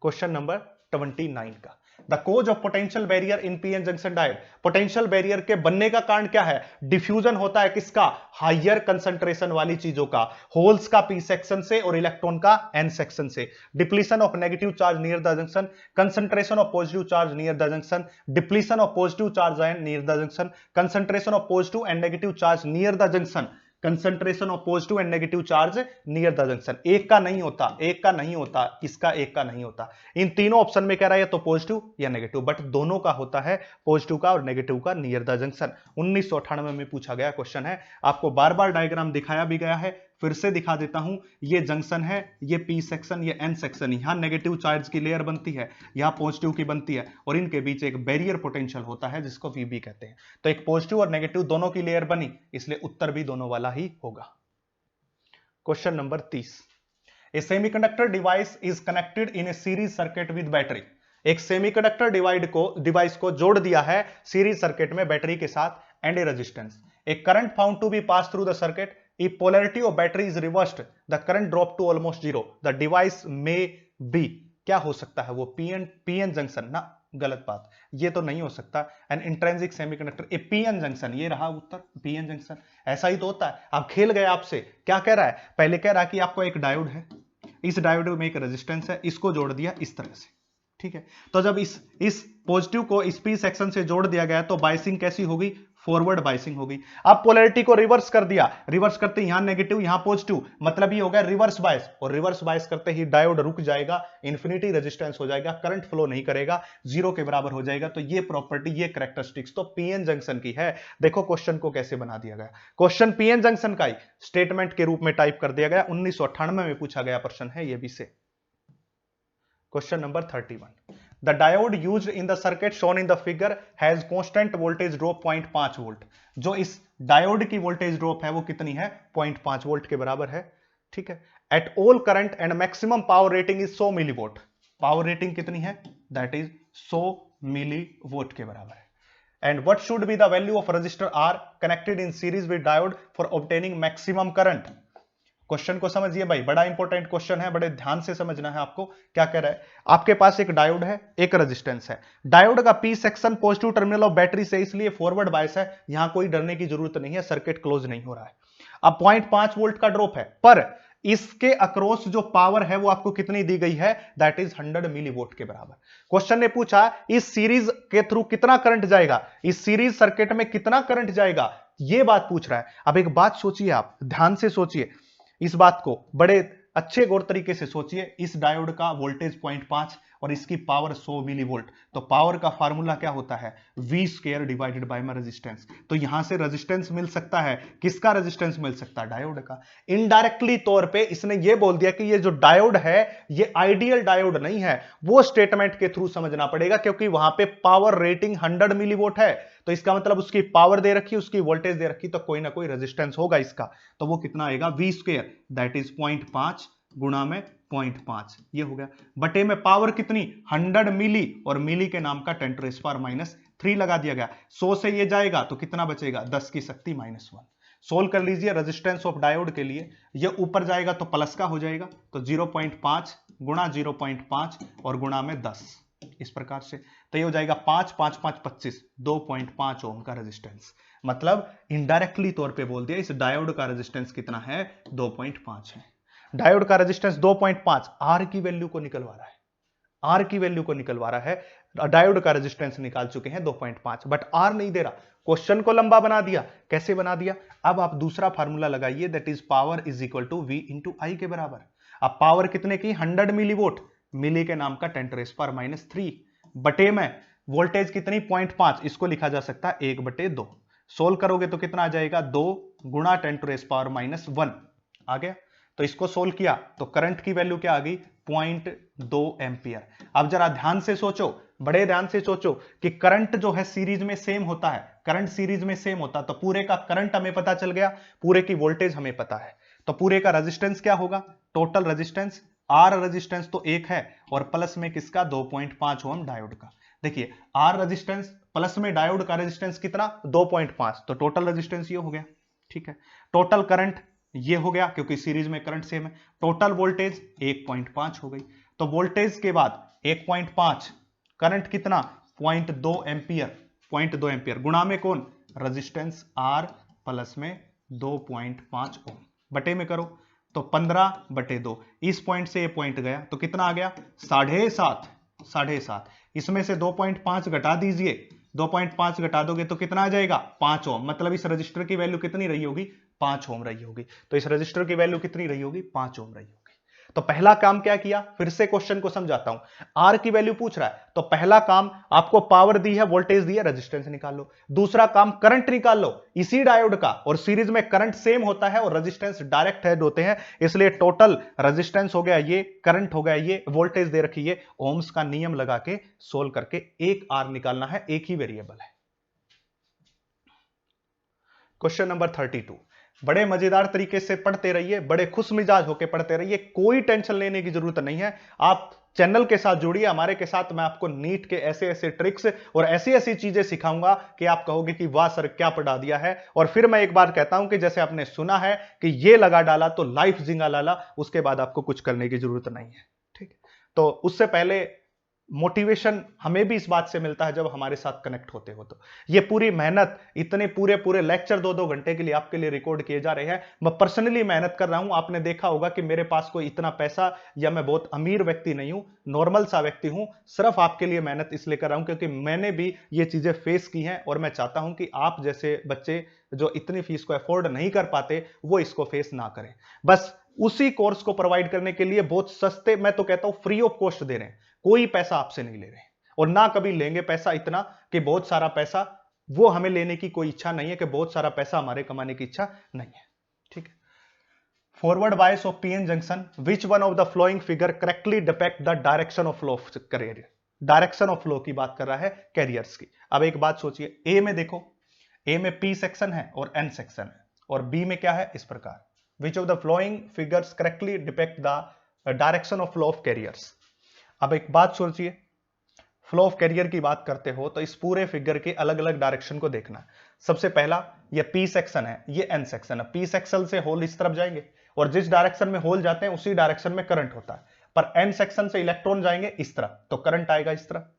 क्वेश्चन नंबर 29 का, the cause of potential barrier in PN junction diode, potential barrier के बनने का कारण क्या है, डिफ्यूजन होता है किसका, हायर कंसंट्रेशन वाली चीजों का, होल्स का पी सेक्शन से और इलेक्ट्रॉन का एन सेक्शन से, depletion of negative charge near the junction, concentration of positive charge near the junction, depletion of positive charge and near the junction, concentration of positive and negative charge near the junction, concentration of positive and negative charge near the junction. एक का नहीं होता, एक का नहीं होता, इसका एक का नहीं होता, इन तीनों ऑप्शन में कह रहा है तो पॉजिटिव या नेगेटिव, बट दोनों का होता है, पॉजिटिव का और नेगेटिव का नियर द जंक्शन। 1998 में पूछा गया क्वेश्चन है, आपको बार बार डायग्राम दिखाया भी गया है, फिर से दिखा देता हूं, ये जंक्शन है, ये पी सेक्शन, ये एन सेक्शन, यहां नेगेटिव चार्ज की लेयर बनती है, यहां पॉजिटिव की बनती है, और इनके बीच एक बैरियर पोटेंशियल होता है जिसको वीबी कहते हैं। तो एक पॉजिटिव और नेगेटिव दोनों की लेयर बनी, इसलिए उत्तर भी दोनों वाला ही होगा। Question number 30, A semiconductor device is connected in A series circuit with battery, एक सेमीकंडक्टर डिवाइस को जोड़ दिया है सीरीज सर्किट में बैटरी के साथ, and a resistance, a current found to be pass through the circuit, if polarity of battery is reversed the current drop to almost zero, the device may be, क्या हो सकता है वो, PN junction ना, गलत बात, ये तो नहीं हो सकता, एन इंट्रिंसिक सेमीकंडक्टर, ए पीएन जंक्शन, ये रहा उत्तर, पीएन जंक्शन, ऐसा ही तो होता है। अब खेल गया आपसे, क्या कह रहा है, पहले कह रहा है कि आपको एक डायोड है, इस डायोड में एक रेजिस्टेंस है, इसको जोड़ दिया इस तरह से, ठीक है, तो जब इस पॉजिटिव को इस पी सेक्शन से जोड़ दिया गया तो बायसिंग कैसी होगी, फॉरवर्ड बाइसिंग हो गई। अब पोलैरिटी को रिवर्स कर दिया, रिवर्स करते यहां नेगेटिव यहां पॉजिटिव, मतलब ये हो गया रिवर्स बायस, और रिवर्स बायस करते ही डायोड रुक जाएगा, इंफिनिटी रेजिस्टेंस हो जाएगा, करंट फ्लो नहीं करेगा, जीरो के बराबर हो जाएगा। तो ये प्रॉपर्टी, ये कैरेक्टरिस्टिक्स तो पीएन जंक्शन की है। देखो क्वेश्चन को कैसे बना दिया गया, क्वेश्चन पीएन जंक्शन का ही स्टेटमेंट के रूप में टाइप कर दिया गया, 1998 में पूछा गया प्रश्न है ये भी से। Question number 31, the diode used in the circuit shown in the figure has constant voltage drop 0.5 volt. जो इस डायोड की वोल्टेज ड्रॉप है वो कितनी है, 0.5 वोल्ट के बराबर है, ठीक है। At all current and maximum power rating is 100 millivolt, power rating कितनी है, दैट इज 100 मिलीवोल्ट के बराबर है। And what should be the value of resistor R connected in series with diode for obtaining maximum current. Question को समझिए भाई, बड़ा important question है, बड़े ध्यान से समझना है आपको। क्या कह रहा है, आपके पास एक डायोड है, एक रेजिस्टेंस है, डायोड का P section positive terminal of battery से, इसलिए फॉरवर्ड बायस है, यहां कोई डरने की जरूरत नहीं है, सर्किट क्लोज नहीं हो रहा है। अब 0.5 वोल्ट का ड्रॉप है, पर इसके अक्रॉस जो पावर है वो आपको कितनी दी गई है, दैट इज 100 मिलीवोल्ट के बराबर। क्वेश्चन ने पूछा इस सीरीज के थ्रू कितना करंट जाएगा, इस सीरीज सर्किट में कितना करंट जाएगा, ये बात पूछ रहा है। अब एक बात सोचिए, आप ध्यान से सोचिए इस बात को, बड़े अच्छे गौर तरीके से सोचिए। इस डायोड का वोल्टेज 0.5 और इसकी पावर 100 मिलीवोल्ट, तो पावर का फार्मूला क्या होता है, V स्क्वायर डिवाइडेड बाय में रेजिस्टेंस। तो यहां से रेजिस्टेंस मिल सकता है, किसका रेजिस्टेंस मिल सकता है, डायोड का। इनडायरेक्टली तौर पे इसने ये बोल दिया कि ये जो डायोड है ये आइडियल डायोड नहीं है, वो स्टेटमेंट के थ्रू समझना पड़ेगा, क्योंकि वहां पे पावर रेटिंग 100 मिलीवोल्ट है, तो इसका मतलब उसकी पावर दे रखी, उसकी वोल्टेज दे रखी, तो कोई ना कोई रेजिस्टेंस होगा इसका, तो वो कितना आएगा, V स्क्वायर दैट इज 0.5 गुणा में 0.5, ये हो गया, बटे में पावर कितनी 100 मिली, और मिली के नाम का 10⁻³ लगा दिया गया। 100 से ये जाएगा तो कितना बचेगा, 10 की शक्ति -1। सोल्व कर लीजिए रेजिस्टेंस ऑफ डायोड के लिए, ये ऊपर जाएगा तो प्लस का हो जाएगा, तो 0.5 गुणा 0.5 और गुणा में 10, इस प्रकार से, तो ये हो जाएगा 5 5 5 25, 2.5 ओम का रेजिस्टेंस। मतलब इनडायरेक्टली तौर पे बोल दिया इस डायोड का रेजिस्टेंस कितना है, 2.5 है। डायोड का रेजिस्टेंस 2.5, आर की वैल्यू को निकलवा रहा है, आर की वैल्यू को निकलवा रहा है। डायोड का रेजिस्टेंस निकाल चुके हैं 2.5, बट आर नहीं दे रहा, क्वेश्चन को लंबा बना दिया। कैसे बना दिया, अब आप दूसरा फार्मूला लगाइए, that is power is equal to V into I के बराबर। अब पावर कितने की, 100 मिलीवोल्ट, मिली के नाम का 10⁻³ बटे में वोल्टेज कितनी 0.5, इसको लिखा जा सकता है 1/2। सोल्व करोगे तो कितना आ जाएगा, 2 गुणा 10⁻⁻1 आ गया। तो इसको सोल्व किया तो करंट की वैल्यू क्या आ गई, 0.2 एम्पियर। अब जरा ध्यान से सोचो, बड़े ध्यान से सोचो कि करंट जो है सीरीज में सेम होता है, करंट सीरीज में सेम होता, तो पूरे का करंट हमें पता चल गया, पूरे की वोल्टेज हमें पता है, तो पूरे का रेजिस्टेंस क्या होगा, टोटल रेजिस्टेंस, आर रेजिस्टेंस तो एक है, और प्लस में किसका 2.5 ओम डायोड का। देखिए आर रेजिस्टेंस प्लस में डायोड का रेजिस्टेंस कितना 2.5, तो टोटल रेजिस्टेंस ये हो गया, ठीक है। टोटल करंट ये हो गया क्योंकि सीरीज में करंट सेम है। टोटल वोल्टेज 1.5 हो गई, तो वोल्टेज के बाद 1.5, करंट कितना 0.2 एम्पियर, 0.2 एम्पियर गुणा में कौन, रेजिस्टेंस आर प्लस में 2.5 ओम, बटे में करो तो 15/2, इस पॉइंट से ये पॉइंट गया तो कितना आ गया 7.5, इसमें से 2.5 घटा दीजिए, 2.5 घटा दोगे तो कितना आ जाएगा 5 ओम, मतलब इस रजिस्टर की वैल्यू कितनी रही होगी, 5 ओम रही होगी। तो इस रजिस्टर की वैल्यू कितनी रही होगी, 5 ओम रही होगी। तो पहला काम क्या किया, फिर से क्वेश्चन को समझाता हूं, आर की वैल्यू पूछ रहा है, तो पहला काम आपको पावर दी है, वोल्टेज दी है, रेजिस्टेंस निकाल लो। दूसरा काम करंट निकाल लो, इसी डायोड का, और सीरीज में करंट सेम होता है और रेजिस्टेंस डायरेक्ट हेड होते हैं, इसलिए टोटल रेजिस्टेंस हो गया ये, करंट हो गया ये, वोल्टेज दे रखी है, ओम्स का नियम लगा के सोल्व करके एक आर निकालना है, एक ही वेरिएबल है। क्वेश्चन नंबर 32, बड़े मजेदार तरीके से पढ़ते रहिए, बड़े खुश मिजाज होकर पढ़ते रहिए, कोई टेंशन लेने की जरूरत नहीं है। आप चैनल के साथ जुड़िए, हमारे के साथ, मैं आपको नीट के ऐसे ऐसे ट्रिक्स और ऐसी ऐसी चीजें सिखाऊंगा कि आप कहोगे कि वाह सर क्या पढ़ा दिया है। और फिर मैं एक बार कहता हूं कि जैसे आपने सुना है कि ये लगा डाला तो लाइफ जिंगा लाला, उसके बाद आपको कुछ करने की जरूरत नहीं है, ठीक है। तो उससे पहले मोटिवेशन हमें भी इस बात से मिलता है जब हमारे साथ कनेक्ट होते हो। तो ये पूरी मेहनत, इतने पूरे पूरे लेक्चर 2-2 घंटे के लिए आपके लिए रिकॉर्ड किए जा रहे हैं। मैं पर्सनली मेहनत कर रहा हूं। आपने देखा होगा कि मेरे पास कोई इतना पैसा या मैं बहुत अमीर व्यक्ति नहीं हूं, नॉर्मल सा व्यक्ति हूं। सिर्फ आपके लिए मेहनत इसलिए कर रहा हूं क्योंकि मैंने भी ये चीजें फेस की हैं और मैं चाहता हूं कि आप जैसे बच्चे जो इतनी फीस को अफोर्ड नहीं कर पाते वो इसको फेस ना करें। बस उसी कोर्स को प्रोवाइड करने के लिए बहुत सस्ते, मैं तो कहता हूं फ्री ऑफ कॉस्ट दे रहे हैं। कोई पैसा आपसे नहीं ले रहे और ना कभी लेंगे पैसा इतना कि बहुत सारा पैसा, वो हमें लेने की कोई इच्छा नहीं है कि बहुत सारा पैसा हमारे कमाने की इच्छा नहीं है। ठीक है। Forward bias of PN junction, which one of the flowing figure correctly depict the direction of flow of carrier. Direction of flow की बात कर रहा है कैरियर्स की। अब एक बात सोचिए, ए में देखो, ए में पी सेक्शन है और एन सेक्शन है, और बी में क्या है इस प्रकार, which of the flowing figures correctly depict the direction of flow of carriers. अब एक बात सोचिए, फ्लो ऑफ कैरियर की बात करते हो तो इस पूरे फिगर के अलग अलग डायरेक्शन को देखना है। सबसे पहला, ये पी सेक्शन है, ये एन सेक्शन है। पी सेक्शन से होल इस तरफ जाएंगे और जिस डायरेक्शन में होल जाते हैं उसी डायरेक्शन में करंट होता है, पर एन सेक्शन से इलेक्ट्रॉन जाएंगे इस तरफ तो करंट आएगा इस तरफ,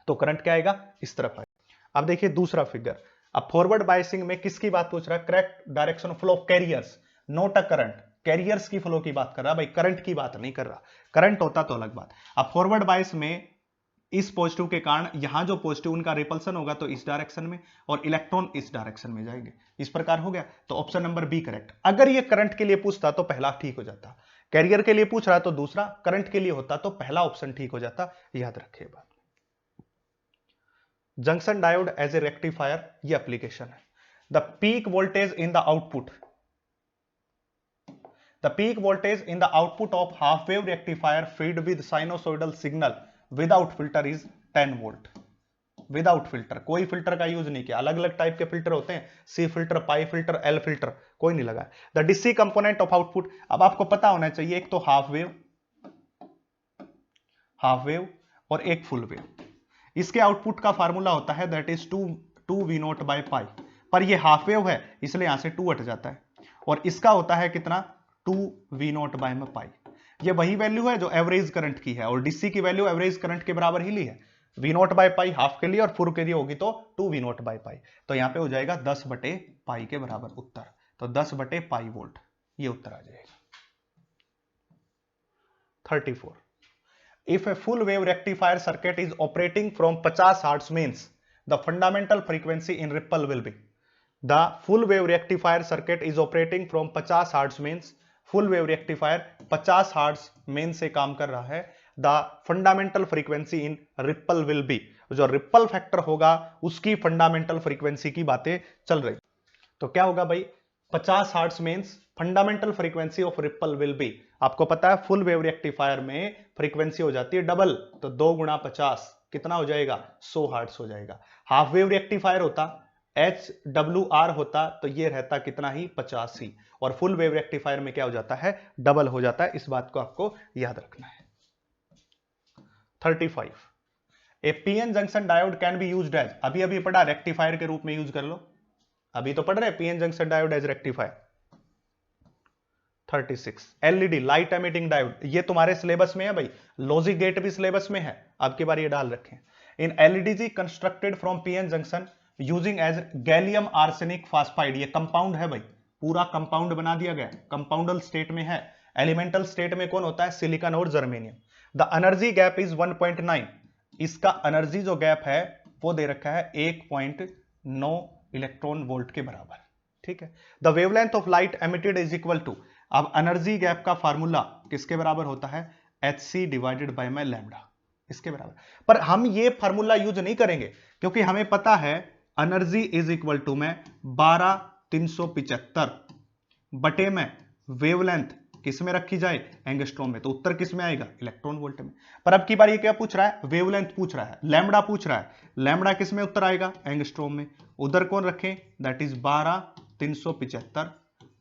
तो करंट क्या आएगा इस तरफ आएगा। अब देखिए दूसरा फिगर, अब फॉरवर्ड बायसिंग में किसकी बात पूछ रहा है, correct direction of flow of carriers, not a current. Carriers की फ्लो की बात कर रहा है भाई, करंट की बात नहीं कर रहा। करंट होता तो अलग बात। अब फॉरवर्ड बायस में इस पॉजिटिव के कारण यहां जो पॉजिटिव उनका रिपल्सन होगा तो इस डायरेक्शन में, और इलेक्ट्रॉन इस डायरेक्शन में जाएंगे। इस प्रकार हो गया, तो ऑप्शन नंबर बी करेक्ट। अगर ये करंट के लिए पूछता तो पहला ठीक हो जाता, कैरियर के लिए पूछ रहा है तो दूसरा, करंट के लिए होता तो पहला ऑप्शन ठीक हो जाता। याद रखिए बात। Junction diode as a rectifier, ये एप्लीकेशन है। The peak voltage in the output, the peak voltage in the output of half wave rectifier feed with sinusoidal signal without filter is 10 volt। Without filter, कोई filter का use नहीं किया। अलग अलग type के filter होते हैं, सी फिल्टर, पाई filter, L filter, कोई नहीं लगा। The DC component of output, अब आपको पता होना चाहिए, एक तो हाफ वेव और एक फुल वेव। इसके आउटपुट का फार्मूला होता है that is 2 V naught by pi, पर ये हाफ वेव है इसलिए यहां से 2 हट जाता है, और इसका होता है कितना 2 वी नोट बाय में पाई। ये वही वैल्यू है जो एवरेज करंट की है, और डीसी की वैल्यू एवरेज करंट के बराबर ही ली है। V naught by pi half के लिए और फुल के लिए होगी तो 2 वी नोट बाय पाई, तो यहां पे हो जाएगा 10 बटे पाई के बराबर उत्तर, तो 10 बटे पाई वोल्ट ये उत्तर आ जाएगा। 34, if a full wave rectifier circuit is operating from 50 hertz means the fundamental frequency in ripple will be, the full wave rectifier circuit is operating from 50 hertz means full wave rectifier 50 hertz main से काम कर रहा है, the fundamental frequency in ripple will be, जो ripple factor होगा उसकी fundamental frequency की बातें चल रही। तो क्या होगा भाई, 50 hertz means fundamental frequency of ripple will be, आपको पता है फुल वेव रेक्टिफायर में फ्रीक्वेंसी हो जाती है डबल, तो 2 गुणा 50 कितना हो जाएगा 100 हर्ट्ज हो जाएगा। हाफ वेव रेक्टिफायर होता HWR होता तो ये रहता कितना ही 50 ही, और फुल वेव रेक्टिफायर में क्या हो जाता है डबल हो जाता है। इस बात को आपको याद रखना है। 35, a PN junction diode can be used as, अभी अभी पढ़ा रेक्टिफायर के रूप में यूज कर लो, अभी तो पढ़ रहे PN junction diode as rectifier. 36, LED light emitting diode, ये तुम्हारे सिलेबस में है भाई, लॉजिक गेट भी सिलेबस में है, आपकी बार ये डाल रखे। In LEDs constructed from PN junction using as gallium arsenic phosphide, ये कंपाउंड है भाई, पूरा कंपाउंड बना दिया गया, कंपाउंडल स्टेट में है। एलिमेंटल स्टेट में कौन होता है सिलिकॉन और germanium. The energy gap is 1.9, इसका एनर्जी जो गैप है वो दे रखा है 1.9 इलेक्ट्रॉन वोल्ट के बराबर। ठीक है। The wavelength of light emitted is equal to, अब एनर्जी गैप का फार्मूला किसके बराबर होता है hc डिवाइडेड बाय में लैम्डा, इसके बराबर। पर हम ये फार्मूला यूज नहीं करेंगे क्योंकि हमें पता है एनर्जी इज इक्वल टू में 12375 बटे में वेवलेंथ किस में रखी जाए एंगस्ट्रॉम में, तो उत्तर किस में आएगा इलेक्ट्रॉन वोल्ट में। पर अब की बार ये क्या पूछ रहा है वेवलेंथ पूछ रहा है, लैम्डा पूछ रहा है, लैम्डा किस में उत्तर आएगा एंगस्ट्रॉम में, उधर कौन रखें दैट इज 12375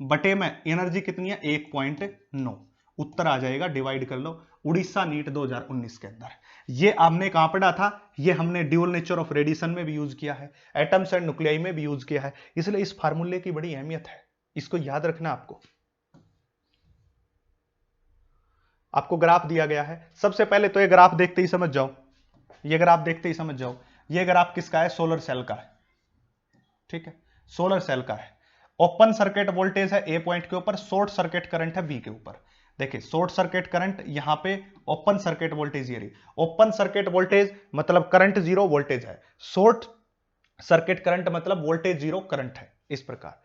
बटे में एनर्जी कितनी है 1.9, उत्तर आ जाएगा, डिवाइड कर लो। उड़ीसा नीट 2019 के अंदर ये आपने कहां पढ़ा था, ये हमने ड्यूल नेचर ऑफ रेडिएशन में भी यूज किया है, एटम्स एंड न्यूक्लियाई में भी यूज किया है, इसलिए इस फार्मूले की बड़ी अहमियत है, इसको याद रखना आपको। आपको ग्राफ दिया गया है। सबसे पहले तो ये ग्राफ देखते ही समझ जाओ, ये ग्राफ देखते ही समझ जाओ, ये ग्राफ किसका है? सोलर सेल का है, ठीक है, सोलर सेल का है। ओपन सर्किट वोल्टेज है ए पॉइंट के ऊपर, शॉर्ट सर्किट करंट है बी के ऊपर। देखिए शॉर्ट सर्किट करंट यहां पे, ओपन सर्किट वोल्टेज ये रही, ओपन सर्किट वोल्टेज मतलब करंट जीरो वोल्टेज है, शॉर्ट सर्किट करंट मतलब वोल्टेज जीरो करंट है, इस प्रकार।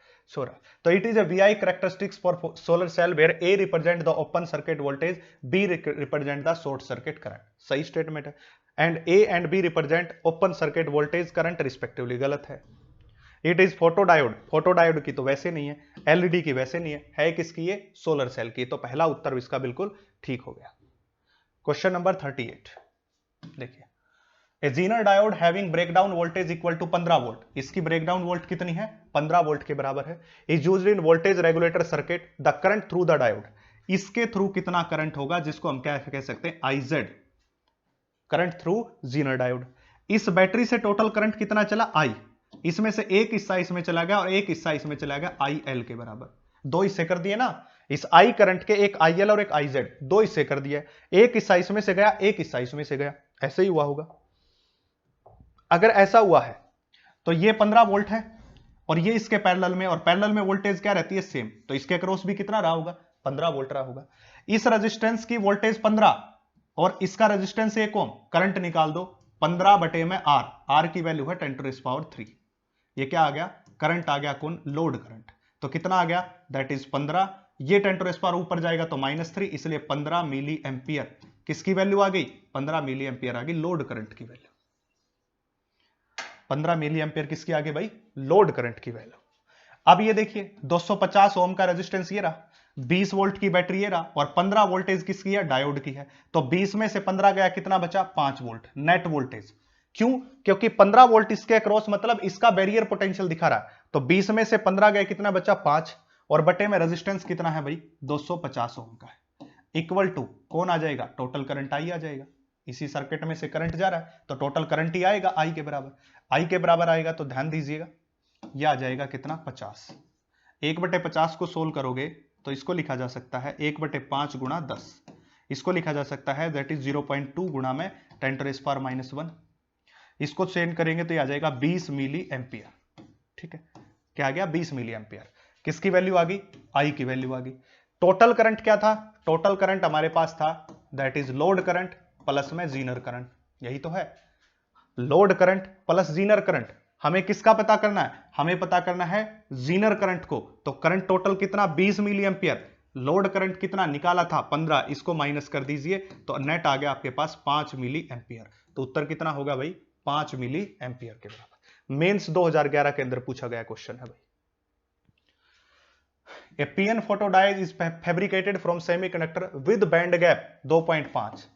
तो it is a VI characteristics for solar cell where A represent the open circuit voltage, B represent the short circuit current। सही statement है। And A and B represent open circuit voltage current respectively। गलत है। It is photodiode, photodiode की तो वैसे नहीं है, LED की वैसे नहीं है किसकी? ये सोलर सेल की। तो पहला उत्तर इसका बिल्कुल ठीक हो गया। क्वेश्चन नंबर 38 देखिए, a zener diode having breakdown voltage equal to 15 volt, इसकी ब्रेकडाउन वोल्ट कितनी है? 15 वोल्ट के बराबर है। Is used in voltage regulator circuit, the current through the diode, इसके थ्रू कितना करंट होगा, जिसको हम क्या कह सकते हैं? I Z, current through zener diode. इस बैटरी से टोटल करंट कितना चला? आई, इसमें से एक हिस्सा इसमें चला गया और एक हिस्सा इसमें चला गया, आई एल के बराबर। दो हिस्से कर दिए ना इस आई करंट के, एक आई एल और एक आई जेड, दो हिस्से कर दिए, एक हिस्सा इसमें से गया, एक हिस्सा इसमें से गया, ऐसे ही हुआ होगा। अगर ऐसा हुआ है तो ये 15 वोल्ट है और ये इसके पैरेलल में, और पैरेलल में वोल्टेज क्या रहती है? सेम। तो इसके अक्रॉस भी कितना रहा होगा? 15 वोल्ट रहा होगा। इस रेजिस्टेंस की वोल्टेज 15 और इसका रेजिस्टेंस 1 ओम, करंट निकाल दो 15 बटे में आर, आर की वैल्यू है 10⁻3। ये क्या आ गया? करंट आ गया, कौन? Load current. तो कितना आ गया? दैट इज 15, ये 10⁻⁴ ऊपर जाएगा तो -3, इसलिए 15 मिली एंपियर किसकी वैल्यू आ गई? 15 मिली एंपियर आ गई लोड करंट की वैल्यू। 15 मिली एंपियर किसकी आ गई भाई? लोड करंट की वैल्यू। अब ये देखिए 250 ओम का रेजिस्टेंस ये रहा, 20 वोल्ट की बैटरी ये रहा, और 15 वोल्टेज किसकी है? डायोड की है। तो 20 में से 15 गया, कितना बचा? 5 वोल्ट नेट वोल्टेज। क्यों? क्योंकि 15 वोल्ट इसके अक्रॉस, मतलब इसका बैरियर पोटेंशियल दिखा रहा है। तो 20 में से 15 गए, कितना बचा? 5, और बटे में रेजिस्टेंस कितना है भाई? 250 ओम का है। इक्वल टू कौन आ जाएगा? टोटल करंट आई आ जाएगा। इसी सर्किट में से करंट जा रहा है तो टोटल करंट ही आएगा आई के बराबर। आई के बराबर आएगा तो ध्यान दीजिएगा, यह आ जाएगा कितना? 50। 1/50 को सोल्व करोगे तो इसको लिखा जा सकता है 1/5 गुणा 10, इसको लिखा जा सकता है दैट इज 0.2 गुणा में 10⁻⁻1। इसको चेंज करेंगे तो ये आ जाएगा 20 मिली एंपियर। ठीक है, क्या आ गया? 20 मिली एंपियर। किसकी वैल्यू आ गई? आई की वैल्यू आ गई। टोटल करंट क्या था? टोटल करंट हमारे पास था that is load current plus में जीनर करंट, यही तो है। Load current plus Zener current. हमें किसका पता करना है? हमें पता करना है जीनर करंट को। तो करंट टोटल कितना? 20 मिली एंपियर। लोड करंट कितना निकाला था? 15, इसको माइनस कर दीजिए तो नेट आ गया आपके पास 5 मिली एंपियर। तो उत्तर कितना होगा भाई? 5 मिली एंपियर के बराबर। मेंस 2011 के अंदर पूछा गया क्वेश्चन है भाई। A PN photodiode is fabricated from semiconductor with band gap 2.5।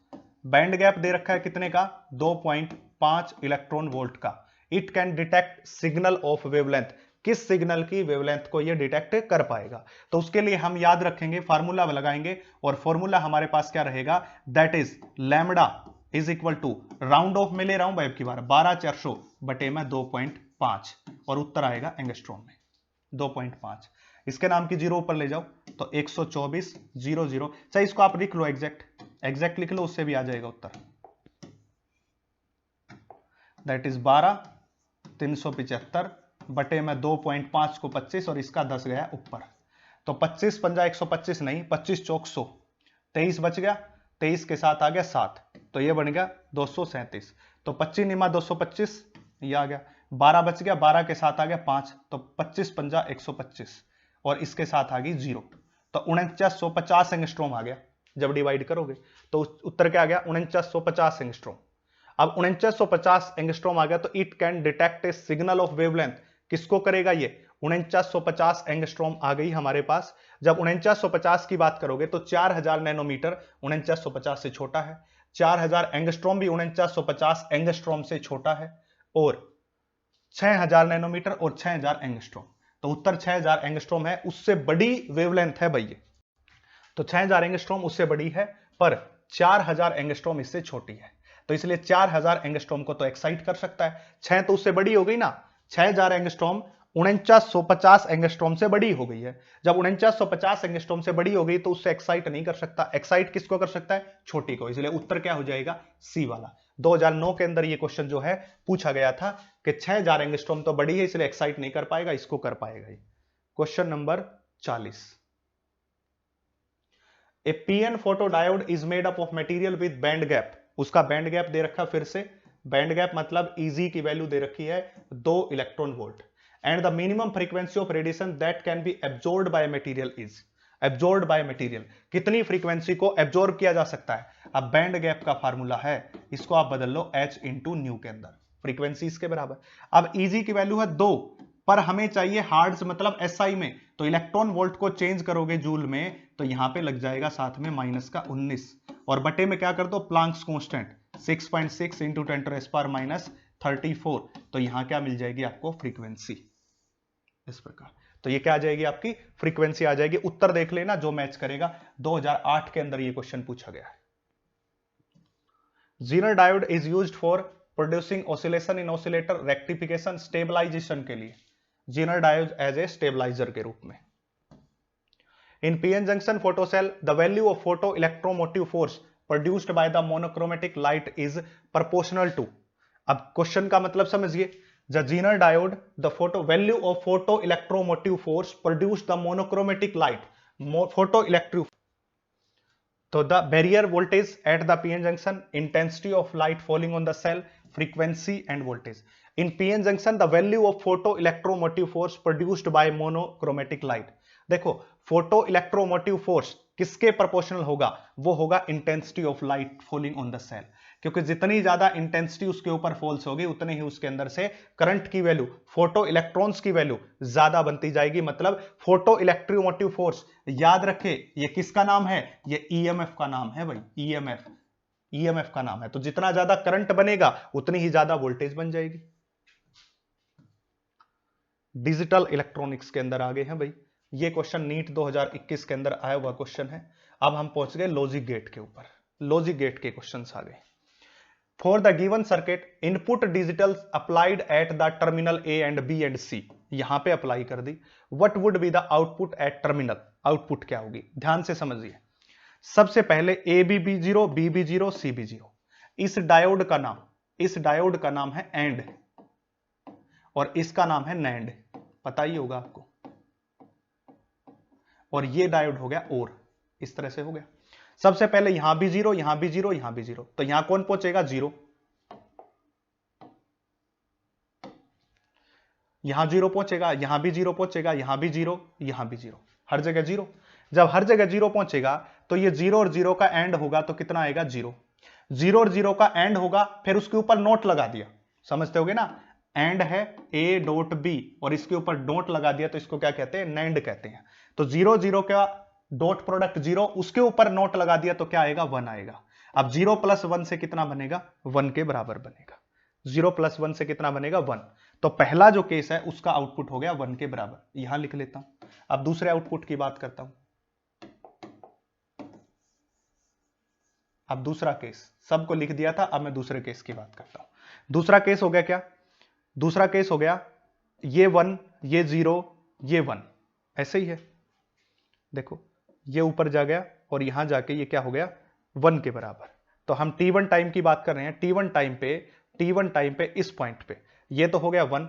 Band gap दे रखा है कितने का? 2.5 इलेक्ट्रॉन वोल्ट का। It can detect signal of wavelength, किस सिग्नल की वेवलेंथ को ये डिटेक्ट कर पाएगा? तो उसके लिए हम याद रखेंगे, फार्मूला लगाएंगे, और फार्मूला हमारे पास क्या रहेगा? That is lambda is equal to, round off में ले रहा हूं भाई की बार, 12400 बटे में 2.5, और उत्तर आएगा एंगस्ट्रॉम में 2.5। इसके नाम की जीरो ऊपर ले जाओ तो 124,00। चाहे इसको आप लिख लो एग्जैक्ट लिख लो, उससे भी आ जाएगा उत्तर। दैट इज 12,375 बटे में 2.5 को 25 और इसका 10 गया ऊपर। तो 25 पंजा 125 नहीं, 25 चौक 100, 23 बच गया, 23 के साथ आ गया 7, तो ये बन गया 237। तो 25 निमा 225 ये आ गया, 12 बच गया, 12 के साथ आ गया 5, तो 25 पंजा 125 और इसके साथ आ गई 0, तो 4950 एंगस्ट्रॉम आ गया। जब डिवाइड करोगे तो उत्तर क्या आ गया? 4950 एंगस्ट्रॉम। अब 4950 एंगस्ट्रॉम आ गया तो it can detect A signal of wavelength, किसको करेगा ये? 4950 एंगस्ट्रॉम आ गई हमारे पास। जब 4950 की बात करोगे तो 4000 नैनोमीटर 4950 से छोटा है, 4000 एंगस्ट्रॉम भी 4950 एंगस्ट्रॉम से छोटा है, और 6000 नैनोमीटर और 6000 एंगस्ट्रॉम, तो उत्तर 6000 एंगस्ट्रॉम है, उससे बड़ी वेवलेंथ है भाई। तो 6000 एंगस्ट्रॉम उससे बड़ी है, पर 4000 एंगस्ट्रॉम इससे छोटी है, तो इसलिए 4000 एंगस्ट्रॉम को तो एक्साइट कर सकता है। 6 तो उससे बड़ी हो गई ना, 6000 एंगस्ट्रॉम 4950 एंगस्ट्रॉम से बड़ी हो गई है। जब 4950 एंगस्ट्रॉम से बड़ी हो गई तो उससे एक्साइट नहीं कर सकता। एक्साइट किसको कर सकता है? छोटी को। इसलिए उत्तर क्या हो जाएगा? सी वाला। 2009 के अंदर ये क्वेश्चन जो है पूछा गया था कि 6000 एंगस्ट्रॉम तो बड़ी है इसलिए एक्साइट नहीं कर पाएगा, इसको कर पाएगा। Question number 40। A PN photodiode is made up of material with band gap. उसका बैंड गैप दे रखा फिर से। बैंड गैप मतलब ईजी की वैल्यू दे रखी है 2 electron volt. And the minimum frequency of radiation that can B absorbed by material is. Absorbed by material, कितनी फ्रीक्वेंसी को एब्जॉर्ब किया जा सकता है? अब बैंड गैप का फार्मूला है, इसको आप बदल लो h इंटू न्यू के अंदर, फ्रीक्वेंसी इसके बराबर। अब ईजी की वैल्यू है 2, पर हमें चाहिए हार्ट्ज मतलब एसआई में, तो इलेक्ट्रॉन वोल्ट को चेंज करोगे जूल में तो यहां पे लग जाएगा साथ में माइनस का 19, और बटे में क्या कर दो? Planck's constant 6.6 into 10⁻34। तो यहां क्या मिल जाएगी आपको? फ्रीक्वेंसी। इस प्रकार तो ये क्या आ जाएगी? आपकी फ्रीक्वेंसी आ जाएगी। उत्तर देख लेना जो मैच करेगा। 2008 के अंदर ये क्वेश्चन पूछा गया है। Zener diode is used for producing oscillation in oscillator rectification stabilization के लिए। Zener diode as a stabilizer के रूप में। In PN junction photocell the value of photo electromotive force produced by the monochromatic light is proportional to. अब question का मतलब समझिए। The zener diode the photo value of photo electromotive force produced the monochromatic light photo electric. तो the barrier voltage at the PN junction, intensity of light falling on the cell, frequency and voltage. In PN junction the value of photo electromotive force produced by monochromatic light. देखो photo electromotive force किसके proportional होगा? वो होगा intensity of light falling on the cell, क्योंकि जितनी ज्यादा intensity उसके ऊपर फॉल्स होगी उतने ही उसके अंदर से करंट की वैल्यू, फोटो इलेक्ट्रॉन्स की वैल्यू ज्यादा बनती जाएगी। मतलब फोटो इलेक्ट्रोमोटिव फोर्स, याद रखे ये किसका नाम है? ये ईएमएफ का नाम है भाई, ईएमएफ का नाम है। तो जितना ज्यादा करंट बनेगा उतनी ही ज्यादा वोल्टेज बन जाएगी। डिजिटल इलेक्ट्रॉनिक्स के अंदर आ गए हैं भाई। ये क्वेश्चन नीट 2021 के अंदर आया हुआ क्वेश्चन है। अब हम पहुंच गए लॉजिक गेट के ऊपर। लॉजिक गेट के क्वेश्चंस आ गए। For the given circuit input digital applied at the terminal A and B and C, यहां पे अप्लाई कर दी। What would be the output at terminal? Output क्या होगी? ध्यान से समझिए। सबसे पहले A B B zero, B B zero, C B zero. इस डायोड का नाम है एंड, और इसका नाम है नैंड, पता ही होगा आपको। और ये डायोड हो गया और, इस तरह से हो गया। सबसे पहले यहां भी जीरो, यहां भी जीरो, यहां भी जीरो, तो यहां कौन पहुंचेगा? जीरो। यहां जीरो पहुंचेगा, यहां भी जीरो पहुंचेगा, यहां भी जीरो, यहां भी जीरो, हर जगह जीरो। जब हर जगह जीरो पहुंचेगा तो ये जीरो और जीरो का एंड होगा तो कितना आएगा? जीरो। जीरो और जीरो का एंड होगा, फिर उसके ऊपर नोट लगा दिया, समझते होगे ना? एंड है ए डॉट बी और इसके ऊपर डॉट लगा दिया तो इसको क्या कहते हैं? नैंड कहते हैं। तो जीरो जीरो का डॉट प्रोडक्ट जीरो, उसके ऊपर नोट लगा दिया तो क्या आएगा? 1 आएगा। अब 0 + 1 से कितना बनेगा? 1 के बराबर बनेगा। 0 + 1 से कितना बनेगा? 1। तो पहला जो केस है उसका आउटपुट हो गया 1 के बराबर, यहां लिख लेता हूं। अब दूसरे आउटपुट की बात करता हूं। अब दूसरा केस, सबको लिख दिया था, अब मैं दूसरे केस की बात करता हूं। दूसरा केस हो गया क्या? दूसरा केस हो गया ये 1, ये 0, ये 1, ऐसे ही है। देखो ये ऊपर जा गया और यहां जाके ये क्या हो गया? 1 के बराबर। तो हम t1 टाइम की बात कर रहे हैं। t1 टाइम पे इस पॉइंट पे ये तो हो गया 1,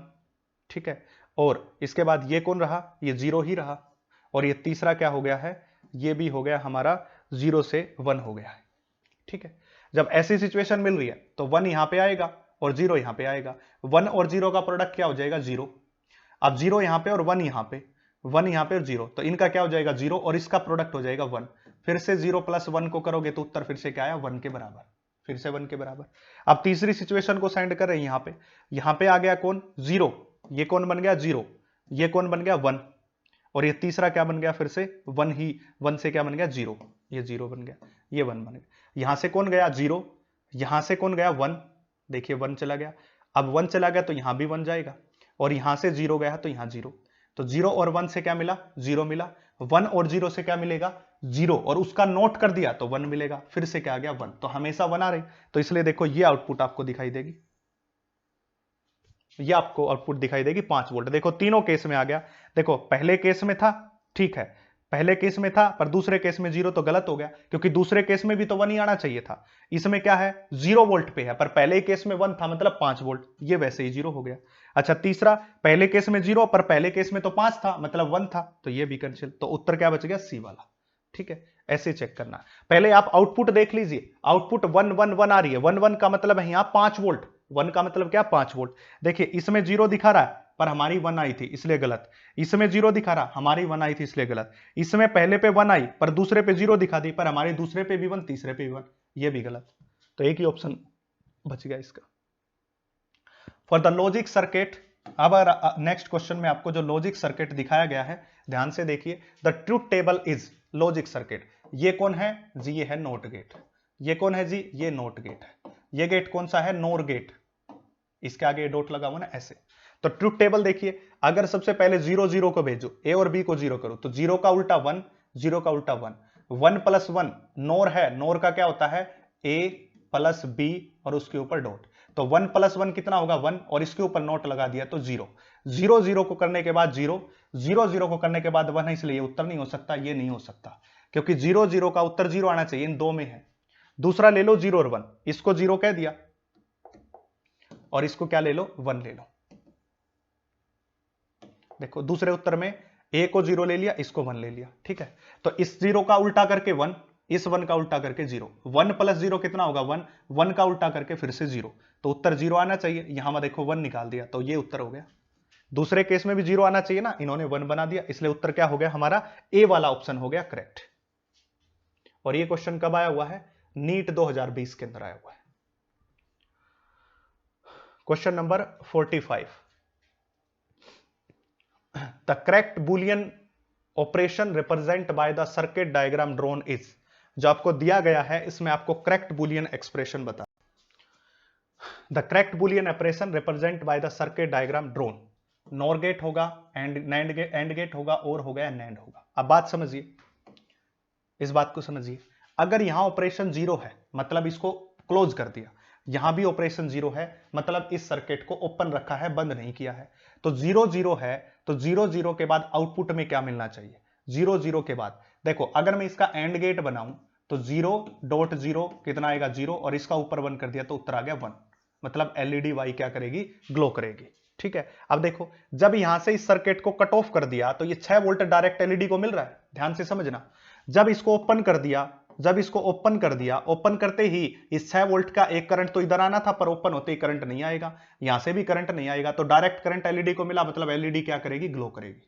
ठीक है। और इसके बाद ये कौन रहा? ये 0 ही रहा। और ये तीसरा क्या हो गया है? ये भी हो गया हमारा 0 से 1 हो गया है, ठीक है। जब ऐसी सिचुएशन मिल रही है तो 1 यहां पे आएगा और 0 यहां पे आएगा। 1 और 0 का प्रोडक्ट क्या हो जाएगा? 0। अब 0 यहां पे और 1 यहां पे, 1 यहां पे और 0, तो इनका क्या हो जाएगा? 0, और इसका प्रोडक्ट हो जाएगा 1। फिर से 0 + 1 को करोगे तो उत्तर फिर से क्या आया? 1 के बराबर, फिर से 1 के बराबर। अब तीसरी सिचुएशन को सेंड कर रहे हैं यहां पे आ गया कौन? 0। ये कौन बन गया? 0। ये कौन बन गया? 1। और ये तीसरा क्या बन गया? फिर से 1 ही, 1 से क्या बन गया? 0। ये 0 बन गया, ये 1 बन गया। यहां से कौन गया? 0। यहां से कौन गया? 1। देखिए 1 चला गया। अब 1 चला गया तो यहां भी 1 जाएगा, और यहां से 0 गया तो यहां 0। तो 0 और 1 से क्या मिला? 0 मिला। 1 और 0 से क्या मिलेगा? 0, और उसका नोट कर दिया तो 1 मिलेगा। फिर से क्या आ गया? 1। तो हमेशा 1 आ रही, तो इसलिए देखो ये आउटपुट आपको दिखाई देगी। ये आपको आउटपुट दिखाई देगी 5 वोल्ट। देखो तीनों केस में आ गया। देखो पहले केस में था, ठीक है, पहले केस में था, पर दूसरे केस में 0 तो गलत हो गया, क्योंकि दूसरे केस में भी तो 1 ही आना चाहिए था। इसमें क्या है 0 वोल्ट पे है, पर पहले केस में 1 था, मतलब 5 वोल्ट, ये वैसे ही 0 हो गया। अच्छा तीसरा, पहले केस में 0 पर पहले केस में तो 5 था, मतलब 1 था, तो ये भी कैंसिल। तो उत्तर क्या बच गया, सी वाला। ठीक है, ऐसे चेक करना। पहले आप आउटपुट देख लीजिए, आउटपुट 1 1 1 आ रही है। 1 1 का मतलब है यहां 5 वोल्ट, 1 का मतलब क्या 5 वोल्ट। देखिए इसमें 0 दिखा रहा है, पर हमारी 1 आई थी इसलिए गलत। इसमें 0 दिखा रहा, हमारी 1 आई थी इसलिए गलत। इसमें पहले पे 1 आई, पर दूसरे पे 0 दिखा दी, पर हमारी दूसरे पे भी 1, तीसरे पे भी 1, ये भी गलत। तो एक ही ऑप्शन बच गया इसका। फॉर द लॉजिक सर्किट, अब नेक्स्ट क्वेश्चन में आपको जो लॉजिक सर्किट दिखाया गया है, ध्यान से देखिए। The truth table is logic circuit. ये कौन है जी, ये है नोट गेट। ये कौन है जी, ये नोट गेट है। ये गेट कौन सा है, नोर गेट। इसके आगे डॉट लगा हुआ ना ऐसे। तो ट्रुथ टेबल देखिए, अगर सबसे पहले 0 0 को भेजो, ए और बी को 0 करो, तो 0 का उल्टा 1, 0 का उल्टा 1, 1 प्लस 1 नोर है। नोर का क्या होता है, ए प्लस बी और उसके ऊपर डॉट। तो 1 प्लस 1 कितना होगा 1, और इसके ऊपर नोट लगा दिया तो 0। 0 0 को करने के बाद 0, 0 0 को करने के बाद 1 है, इसलिए उत्तर नहीं हो सकता, ये नहीं हो सकता, क्योंकि 0 0 का उत्तर 0 आना चाहिए, इन दो में है। दूसरा ले लो 0 और 1, इसको 0 कह दिया, और इसको क्या ले लो 1 ले लो। देखो दूसरे उत्तर में ए को 0 ले लिया, इसको 1 ले लिया, ठीक है। तो इस 0 का उल्टा करके 1, इस 1 का उल्टा करके 0, 1 प्लस 0 कितना होगा 1, 1 का उल्टा करके फिर से 0, तो उत्तर 0 आना चाहिए। यहां मैं देखो 1 निकाल दिया, तो ये उत्तर हो गया। दूसरे केस में भी 0 आना चाहिए ना, इन्होंने 1 बना दिया, इसलिए उत्तर क्या हो गया हमारा, ए वाला ऑप्शन हो गया करेक्ट। और ये क्वेश्चन कब आया हुआ है, नीट 2020 के अंदर आया हुआ है। Question number 45, the correct boolean operation represent by the circuit diagram drawn is. जो आपको दिया गया है इसमें आपको करेक्ट बुलियन एक्सप्रेशन बता। The correct boolean operation represent by the circuit diagram drawn, nor gate होगा, एंड गेट होगा, और होगा या नैंड होगा। अब बात समझिए, इस बात को समझिए। अगर यहां ऑपरेशन 0 है, मतलब इसको क्लोज कर दिया, यहां भी ऑपरेशन 0 है, मतलब इस सर्किट को ओपन रखा है, बंद नहीं किया है। तो 0 0 है, तो 0 0 के बाद आउटपुट में क्या मिलना चाहिए, 0 0 के बाद देखो, अगर मैं इसका एंड गेट बनाऊं तो 0.0 कितना आएगा 0, और इसका ऊपर 1 कर दिया तो उत्तर आ गया 1, मतलब एलईडी वाई क्या करेगी, ग्लो करेगी। ठीक है, अब देखो जब यहां से इस सर्किट को कट ऑफ कर दिया तो ये 6 वोल्ट डायरेक्ट एलईडी को मिल रहा है, ध्यान से समझना। जब इसको ओपन कर दिया, जब इसको ओपन कर दिया, ओपन करते ही इस 6 वोल्ट का एक करंट तो इधर आना था, पर ओपन होते ही करंट नहीं आएगा, यहां से भी करंट नहीं आएगा, तो डायरेक्ट करंट एलईडी को मिला, मतलब एलईडी क्या करेगी, ग्लो करेगी,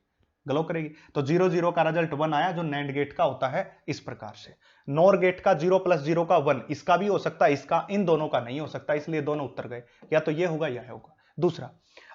ग्लो करेगी। तो 0 0 का रिजल्ट 1 आया, जो नैंड गेट का होता है इस प्रकार से। नॉर गेट का 0 प्लस 0 का 1, इसका भी हो सकता है, इसका, इन दोनों का नहीं हो सकता, इसलिए दोनों उत्तर गए, या तो ये होगा या होगा। दूसरा,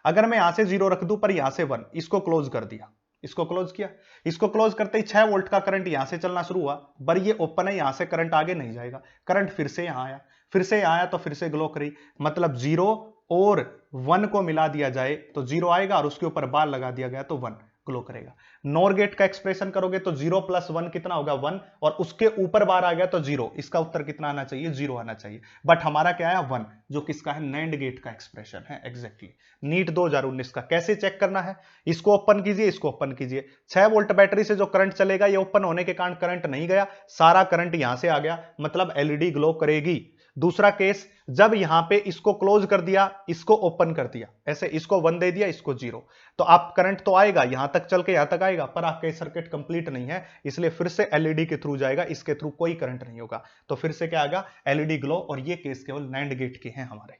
अगर मैं यहां से 0 रख दूं पर यहां से 1, इसको क्लोज कर दिया, इसको क्लोज किया, इसको क्लोज करते ही 6 वोल्ट का करंट यहां से चलना शुरू हुआ, पर ये ओपन है, यहां से करंट आगे नहीं जाएगा, करंट फिर से यहां आया, फिर से आया तो फिर से ग्लो करी, मतलब 0 और 1 को मिला दिया जाए तो 0 आएगा, और उसके ऊपर बार लगा दिया गया तो 1 ग्लो करेगा। नॉर गेट का एक्सप्रेशन करोगे तो 0 प्लस 1 कितना होगा 1, और उसके ऊपर बार आ गया तो 0, इसका उत्तर कितना आना चाहिए, 0 आना चाहिए, बट हमारा क्या आया 1, जो किसका है, नैंड गेट का एक्सप्रेशन है एग्जैक्टली। नीट 2019 का। कैसे चेक करना है, इसको ओपन कीजिए, इसको ओपन कीजिए, 6 वोल्ट बैटरी से जो करंट चलेगा, ये ओपन होने के कारण करंट नहीं गया, सारा करंट यहां से आ गया, मतलब एलईडी ग्लो करेगी। दूसरा केस, जब यहां पे इसको क्लोज कर दिया, इसको ओपन कर दिया, ऐसे इसको 1 दे दिया, इसको 0, तो आप करंट तो आएगा, यहां तक चल के यहां तक आएगा, पर आपके सर्किट कंप्लीट नहीं है, इसलिए फिर से एलईडी के थ्रू जाएगा, इसके थ्रू कोई करंट नहीं होगा, तो फिर से क्या आएगा, एलईडी ग्लो, और ये केस केवल नैंड गेट के हैं हमारे,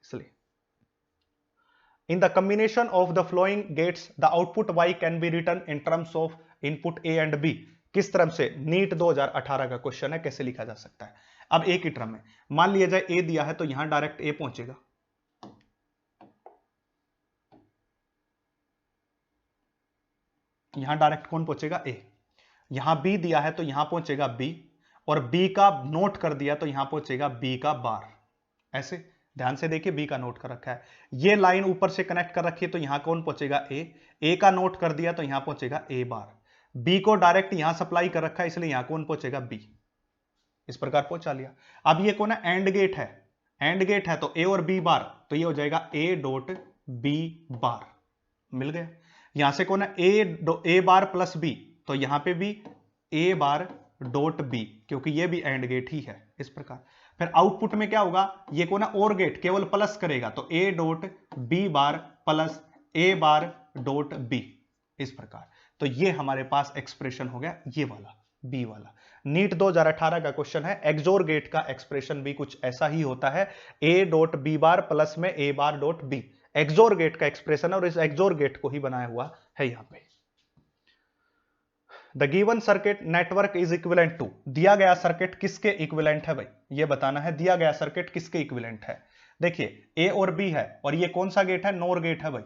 इसलिए। In the combination of the flowing gates, the output y can be written in terms of input a and b। किस तरह से, नीट 2018 का क्वेश्चन है, कैसे लिखा जा सकता है। अब एक ही टर्म में मान लिया जाए ए दिया है, तो यहां डायरेक्ट ए पहुंचेगा, यहां डायरेक्ट कौन पहुंचेगा, ए। यहां बी दिया है तो यहां पहुंचेगा बी, और बी का नोट कर दिया तो यहां पहुंचेगा बी का बार, ऐसे ध्यान से देखिए, बी का नोट कर रखा है, ये लाइन ऊपर से कनेक्ट कर रखी है तो यहां कौन पहुंचेगा, ए का नोट कर दिया तो यहां पहुंचेगा ए बार, बी को डायरेक्ट यहां सप्लाई कर रखा है, इसलिए यहां कौन पहुंचेगा, बी, इस प्रकार पहुंचा लिया। अब ये कौन है, एंड गेट है, एंड गेट है तो ए और बी बार, तो ये हो जाएगा ए डॉट बी बार मिल गया। यहां से कौन है ए बार प्लस बी, तो यहां पे भी ए बार डॉट बी, क्योंकि ये भी एंड गेट ही है इस प्रकार। फिर आउटपुट में क्या होगा, ये कौन है और गेट, केवल प्लस करेगा, तो A dot B bar plus A bar dot B इस प्रकार। तो ये हमारे पास एक्सप्रेशन हो गया ये वाला बी वाला। नीट 2018 का क्वेश्चन है, एक्सोर गेट का एक्सप्रेशन भी कुछ ऐसा ही होता है, A dot B bar plus में A bar dot B, XOR gate का एक्सप्रेशन है और इस एक्सोर गेट को ही बनाया हुआ है यहां पे। The given circuit network is equivalent to, दिया गया सर्किट किसके इक्विवेलेंट है भाई, ये बताना है, दिया गया सर्किट किसके इक्विवेलेंट है। देखिए ए और बी है और ये कौन सा गेट है, नोर गेट है भाई,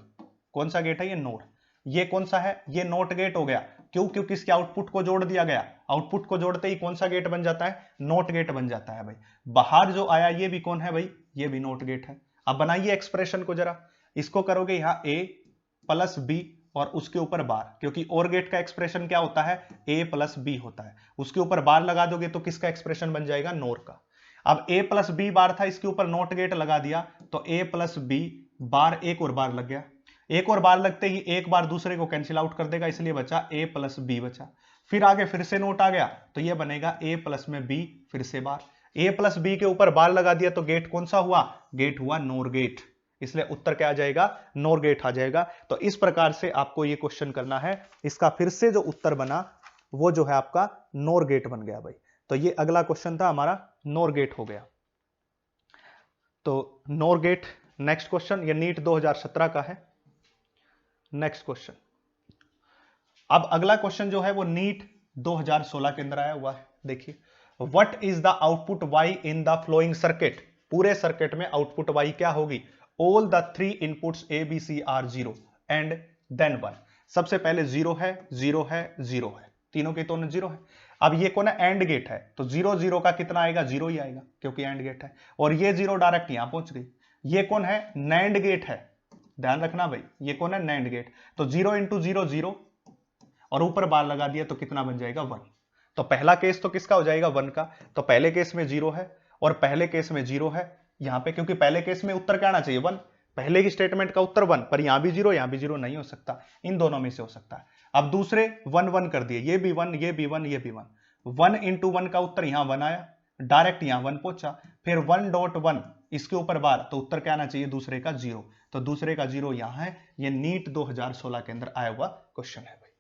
कौन सा गेट है ये नोर। ये कौन सा है, ये नोट गेट हो गया, क्यों, क्योंकि इसके आउटपुट को जोड़ दिया गया, आउटपुट को जोड़ते ही कौन सा गेट बन जाता है, नोट गेट बन जाता है भाई। बाहर जो आया ये भी कौन है भाई, ये भी नोट गेट है। अब बनाइए एक्सप्रेशन को जरा, इसको करोगे यहां ए प्लस बी और उसके ऊपर बार, क्योंकि और गेट का एक्सप्रेशन क्या होता है, ए प्लस बी होता है, उसके ऊपर बार लगा दोगे तो किसका एक्सप्रेशन बन जाएगा, नोर का। अब ए प्लस बी बार था, इसके ऊपर नोट गेट लगा दिया, तो ए प्लस बी बार, एक और बार लग गया, एक और बार लगते ही एक बार दूसरे को कैंसिल आउट कर देगा, इसलिए बचा ए प्लस बी बचा। फिर आगे फिर से नोट आ गया, तो ये बनेगा ए प्लस में बी, फिर से बार, ए प्लस बी के ऊपर बार लगा दिया, तो गेट कौन सा हुआ, गेट हुआ नोर गेट, इसलिए उत्तर क्या आ जाएगा, नोर गेट आ जाएगा। तो इस प्रकार से आपको ये क्वेश्चन करना है, इसका फिर से जो उत्तर बना वो जो है आपका नोर गेट बन गया भाई। तो ये अगला क्वेश्चन था हमारा, नोर गेट हो गया। तो नोर गेट नेक्स्ट क्वेश्चन, ये नीट 2017 का है। नेक्स्ट क्वेश्चन, अब अगला क्वेश्चन जो है वो नीट 2016 के अंदर आया हुआ है। देखिए, what is the output Y in the flowing circuit, पूरे सर्किट में आउटपुट वाई क्या होगी, all the three inputs A B C are zero and then one. सबसे पहले जीरो है, जीरो है, जीरो है, तीनों के दोनों जीरो है। अब ये कौन है, एंड गेट है, तो जीरो जीरो का कितना आएगा, जीरो ही आएगा, क्योंकि एंड गेट है। और ये जीरो डायरेक्ट यहां पहुंच गई। ये कौन है, नैंड गेट है, ध्यान रखना भाई, ये कौन है, नैंड गेट। तो जीरो इंटू जीरो जीरो, और ऊपर बार लगा दिया तो कितना बन जाएगा, वन। तो पहला केस तो किसका हो जाएगा, वन का। तो पहले केस में जीरो है और पहले केस में जीरो है यहां पे, क्योंकि पहले केस में उत्तर क्या आना चाहिए, वन, पहले की स्टेटमेंट का उत्तर वन, पर यहां भी जीरो, यहां भी जीरो नहीं हो सकता, इन दोनों में से हो सकता है। अब दूसरे वन वन कर दिए, ये भी वन, ये भी वन, ये भी वन, वन इंटू वन का उत्तर यहां वन आया, डायरेक्ट यहां वन पहुंचा, फिर वन डॉट वन इसके ऊपर बार, तो उत्तर क्या आना चाहिए, दूसरे का जीरो, तो दूसरे का जीरो यहां है। ये नीट 2016 के अंदर आया हुआ क्वेश्चन है भाई।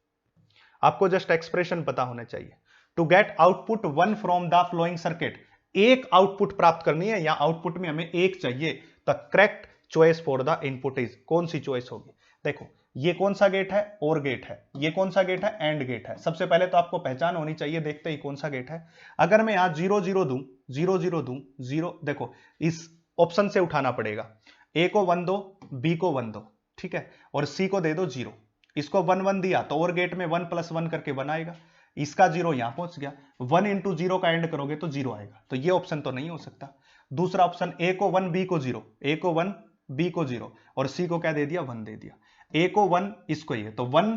आपको जस्ट एक्सप्रेशन पता होना चाहिए। To get output one from the flowing circuit, एक आउटपुट प्राप्त करनी है, या आउटपुट में हमें एक चाहिए। The correct choice for the input is, कौन सी चॉइस होगी। देखो, ये कौन सा गेट है, और गेट है, ये कौन सा गेट है, एंड गेट है। सबसे पहले तो आपको पहचान होनी चाहिए, देखते ही कौन सा गेट है। अगर मैं यहां जीरो जीरो दूं, जीरो जीरो दूं, जीरो, देखो इस ऑप्शन से उठाना पड़ेगा, ए को वन दो, बी को वन दो, ठीक है, और सी को दे दो जीरो। इसको वन वन दिया तो और गेट में वन प्लस वन करके वन आएगा, इसका जीरो यहां पहुंच गया, वन इंटू जीरो का एंड करोगे तो जीरो आएगा, तो ये ऑप्शन तो नहीं हो सकता। दूसरा ऑप्शन, ए को वन, बी को जीरो, ए को वन, बी को जीरो, और सी को क्या दे दिया, वन दे दिया। ए को वन, इसको ये, तो वन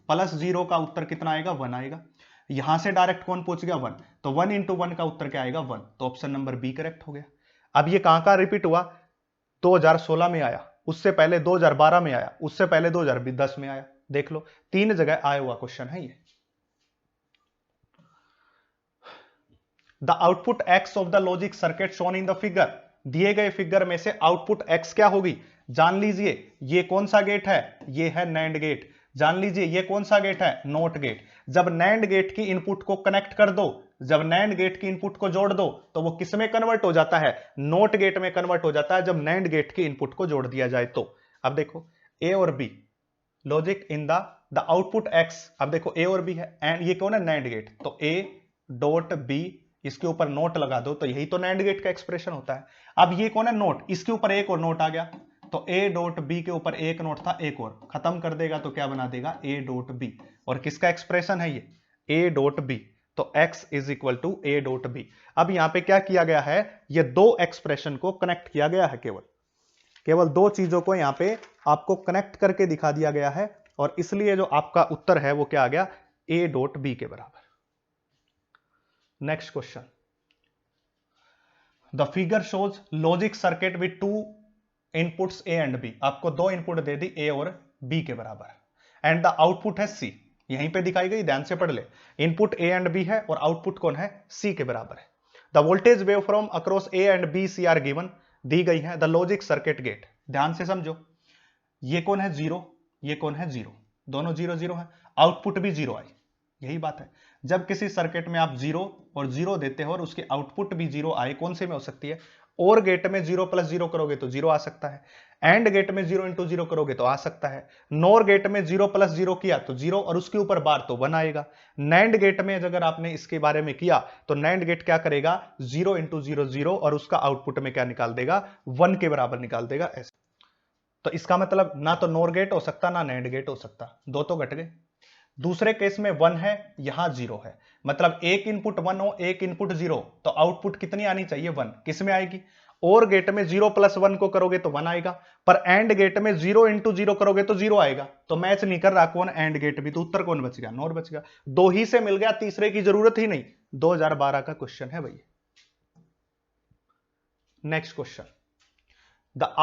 प्लस जीरो का उत्तर कितना आएगा, वन आएगा। यहां से डायरेक्ट कौन पहुंच गया, वन, तो वन इंटू वन का उत्तर क्या आएगा, वन, तो ऑप्शन नंबर बी करेक्ट हो गया। अब ये कहां कहां रिपीट हुआ, 2016 में आया, उससे पहले 2012 में आया, उससे पहले 2010 में आया, देख लो, तीन जगह आया हुआ क्वेश्चन है ये। The output x of the logic circuit shown in the figure, दिए गए फिगर में से आउटपुट एक्स क्या होगी, जान लीजिए। ये कौन सा गेट है, ये है नैंड गेट। जान लीजिए ये कौन सा गेट है, नोट गेट। जब नैंड गेट की इनपुट को कनेक्ट कर दो, जब नैंड गेट की इनपुट को जोड़ दो, तो वो किस में कन्वर्ट हो जाता है, नोट गेट में कन्वर्ट हो जाता है, जब नैंड गेट की इनपुट को जोड़ दिया जाए तो। अब देखो, ए और B logic in the output X, अब देखो ए और बी है, एंड ये कौन है, नैंड गेट, तो ए डॉट बी, इसके ऊपर नोट लगा दो, तो यही तो नैंड गेट का एक्सप्रेशन होता है। अब ये कौन है, नोट, इसके ऊपर एक और नोट आ गया, तो ए डॉट बी के ऊपर एक नोट था, एक और खत्म कर देगा तो क्या बना देगा, ए डॉट बी, और किसका एक्सप्रेशन है ये, ए डॉट बी, तो x is equal to A dot B. अब यहां पे क्या किया गया है, ये दो एक्सप्रेशन को कनेक्ट किया गया है, केवल दो चीजों को यहां पे आपको कनेक्ट करके दिखा दिया गया है, और इसलिए जो आपका उत्तर है वो क्या आ गया, ए डॉट बी के बराबर। Next question, the figure shows logic circuit with two inputs A and B, आपको दो इनपुट दे दी ए और बी के बराबर, एंड द आउटपुट है सी, यहीं पे दिखाई गई, ध्यान से पढ़ ले, इनपुट ए एंड बी है और आउटपुट कौन है, सी के बराबर है। The voltage wave from across A and B C are given, दी गई है। द लॉजिक सर्किट गेट, ध्यान से समझो, ये कौन है जीरो, ये कौन है जीरो, दोनों जीरो जीरो है, आउटपुट भी जीरो आई, यही बात है। जब किसी सर्किट में आप जीरो और जीरो देते हो और उसके आउटपुट भी जीरो आए, कौन से में हो सकती है, और गेट में जीरो प्लस जीरो करोगे तो जीरो आ सकता है, एंड गेट में जीरो इंटू जीरो करोगे तो आ सकता है, नोर गेट में जीरो प्लस जीरो किया तो जीरो और उसके ऊपर बार तो वन आएगा। नैंड गेट में अगर आपने इसके बारे में किया तो नैंड गेट क्या करेगा, जीरो इंटू जीरो जीरो और उसका आउटपुट में क्या निकाल देगा, वन के बराबर निकाल देगा ऐसे। तो इसका मतलब ना तो नोर गेट हो सकता ना नैंड गेट हो सकता, दो तो घट गए। दूसरे केस में वन है, यहां जीरो है, मतलब एक इनपुट वन हो एक इनपुट जीरो, तो आउटपुट कितनी आनी चाहिए, वन। किस में आएगी, और गेट में जीरो प्लस वन को करोगे तो वन आएगा, पर एंड गेट में जीरो इंटू जीरो करोगे तो जीरो आएगा, तो मैच नहीं कर रहा कौन, एंड गेट भी, तो उत्तर कौन बच गया, नोर बच गया। दो ही से मिल गया, तीसरे की जरूरत ही नहीं। 2012 का क्वेश्चन है भैया। Next question, the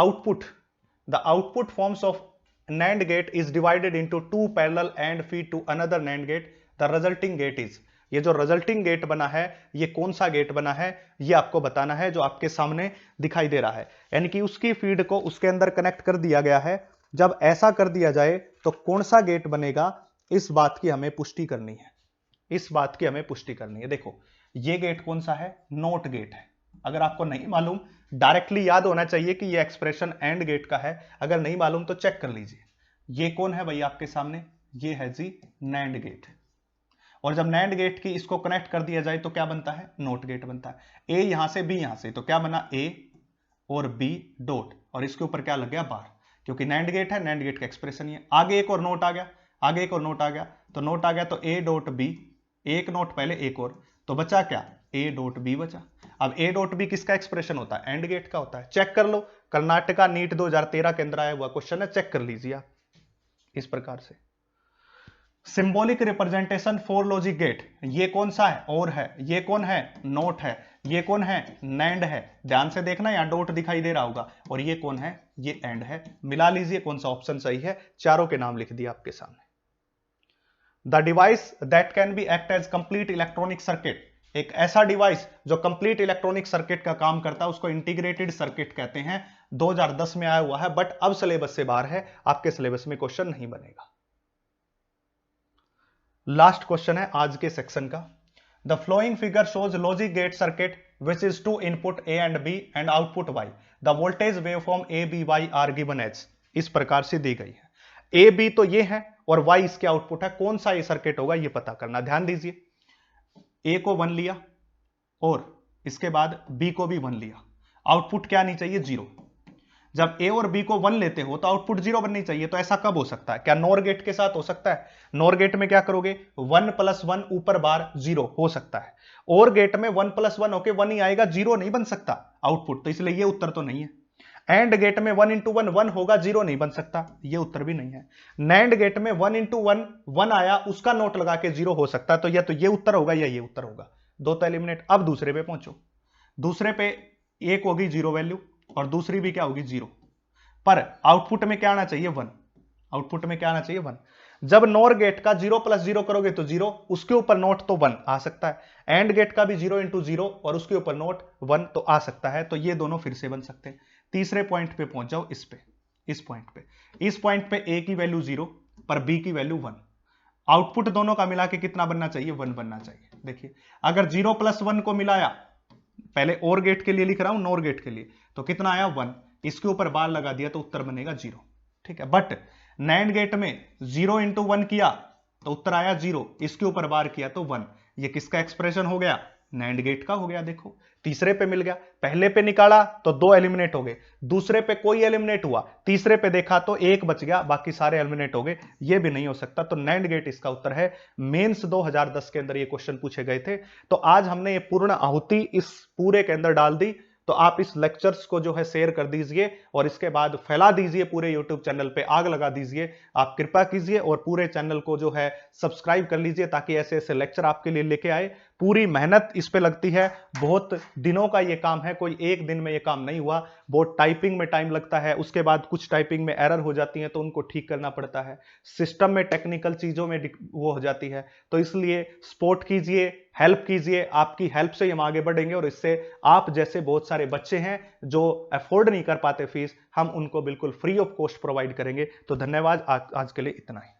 output forms of NAND gate is divided into two parallel and feed to another NAND gate. The resulting gate is, ये जो रिजल्टिंग गेट बना है ये कौन सा गेट बना है, ये आपको बताना है, जो आपके सामने दिखाई दे रहा है, यानी कि उसकी फीड को उसके अंदर कनेक्ट कर दिया गया है। जब ऐसा कर दिया जाए तो कौन सा गेट बनेगा, इस बात की हमें पुष्टि करनी है, इस बात की हमें पुष्टि करनी है। देखो ये गेट कौन सा है, नोट गेट है। अगर आपको नहीं मालूम, डायरेक्टली याद होना चाहिए कि ये एक्सप्रेशन एंड गेट का है, अगर नहीं मालूम तो चेक कर लीजिए। ये कौन है भाई आपके सामने, ये है जी नैंड गेट, और जब नैंड गेट की इसको कनेक्ट कर दिया जाए तो क्या बनता है, नोट गेट बनता है। ए यहां से बी यहां से, तो क्या बना, ए और बी डॉट, और इसके ऊपर क्या लग गया, बार, क्योंकि नैंड गेट है, नैंड गेट का एक्सप्रेशन ही है। आगे एक और नोट आ गया, आगे एक और नोट आ गया, तो नोट आ गया तो ए डॉट बी, एक नोट पहले एक और, तो बचा क्या, ए डॉट बी बचा। अब ए डॉट बी किसका एक्सप्रेशन होता है, एंड गेट का होता है। चेक कर लो, कर्नाटका नीट 2013 के अंदर आया हुआ क्वेश्चन है, चेक कर लीजिए आप इस प्रकार से। Symbolic representation for logic gate, ये कौन सा है, और है, ये कौन है, नोट है, ये कौन है, नैंड है। ध्यान से देखना, यहां डॉट दिखाई दे रहा होगा, और ये कौन है, ये एंड है। मिला लीजिए कौन सा ऑप्शन सही है, चारों के नाम लिख दिया आपके सामने। The device that can be act as complete electronic circuit, एक ऐसा डिवाइस जो कंप्लीट इलेक्ट्रॉनिक सर्किट का काम करता है उसको इंटीग्रेटेड सर्किट कहते हैं। 2010 में आया हुआ है, बट अब सिलेबस से बाहर है, आपके सिलेबस में क्वेश्चन नहीं बनेगा। लास्ट क्वेश्चन है आज के सेक्शन का। The flowing figure shows logic gate circuit which is two input A and B and output Y. The voltage waveform A B Y are given as, इस प्रकार से दी गई है। ए बी तो ये है और वाई इसके आउटपुट है, कौन सा ये सर्किट होगा ये पता करना। ध्यान दीजिए, ए को 1 लिया और इसके बाद बी को भी 1 लिया, आउटपुट क्या आनी चाहिए, 0। जब ए और बी को 1 लेते हो तो आउटपुट 0 बननी चाहिए, तो ऐसा कब हो सकता है, क्या नोर गेट के साथ हो सकता है। नोर गेट में क्या करोगे, 1 + 1 ऊपर बार 0 हो सकता है, और गेट में 1 + 1 होके 1 ही आएगा, 0 नहीं बन सकता आउटपुट, तो इसलिए ये उत्तर तो नहीं है। एंड गेट में 1 × 1 1 होगा, 0 नहीं बन सकता, ये उत्तर भी नहीं है। नैंड गेट में 1 × 1 1 आया, उसका नोट लगा के 0 हो सकता है, तो ये उत्तर होगा या ये उत्तर होगा, दो तो एलिमिनेट। अब दूसरे पे पहुंचो, दूसरे पे एक होगी 0 वैल्यू और दूसरी भी क्या होगी, 0, पर आउटपुट में क्या आना चाहिए, 1। आउटपुट में क्या आना चाहिए, 1। जब नोर गेट का 0 + 0 करोगे तो 0, उसके ऊपर नोट तो 1 आ सकता है। एंड गेट का भी 0 × 0 और उसके ऊपर नोट 1 तो आ सकता है, तो ये दोनों फिर से बन सकते हैं। तीसरे पॉइंट पे पहुंच जाओ, इस पॉइंट पे ए की वैल्यू 0 पर बी की वैल्यू 1, आउटपुट दोनों का मिला के कितना बनना चाहिए, 1 बनना चाहिए। देखिए अगर 0 + 1 को मिलाया, पहले और गेट के लिए लिख रहा हूं, नोर गेट के लिए, तो कितना आया, 1, इसके ऊपर बार लगा दिया तो उत्तर बनेगा 0, ठीक है। बट नैंड गेट में 0 × 1 किया तो उत्तर आया 0, इसके ऊपर बार किया तो 1, ये किसका एक्सप्रेशन हो गया, नैंड गेट का हो गया। देखो तीसरे पे मिल गया, पहले पे निकाला तो 2 एलिमिनेट हो गए, दूसरे पे कोई एलिमिनेट हुआ, तीसरे पे देखा तो 1 बच गया, बाकी सारे एलिमिनेट हो गए, ये भी नहीं हो सकता, तो नैंड गेट इसका उत्तर है। मेंस 2010 के अंदर ये क्वेश्चन पूछे गए थे, तो आज हमने ये पूर्ण आहुति इस पूरे के अंदर डाल दी। तो आप इस लेक्चर्स को जो है शेयर कर दीजिए और इसके बाद फैला दीजिए, पूरे यूट्यूब चैनल पे आग लगा दीजिए। आप कृपा कीजिए और पूरे चैनल को जो है सब्सक्राइब कर लीजिए, ताकि ऐसे ऐसे लेक्चर आपके लिए लेके आए। पूरी मेहनत इस पे लगती है, बहुत दिनों का ये काम है, कोई एक दिन में ये काम नहीं हुआ। बहुत टाइपिंग में टाइम लगता है, उसके बाद कुछ टाइपिंग में एरर हो जाती है तो उनको ठीक करना पड़ता है, सिस्टम में टेक्निकल चीजों में वो हो जाती है। तो इसलिए सपोर्ट कीजिए, हेल्प कीजिए, आपकी हेल्प से हम आगे बढ़ेंगे और इससे आप जैसे बहुत सारे बच्चे हैं जो अफोर्ड नहीं कर पाते फीस, हम उनको बिल्कुल फ्री ऑफ कॉस्ट प्रोवाइड करेंगे। तो धन्यवाद, आज के लिए इतना ही।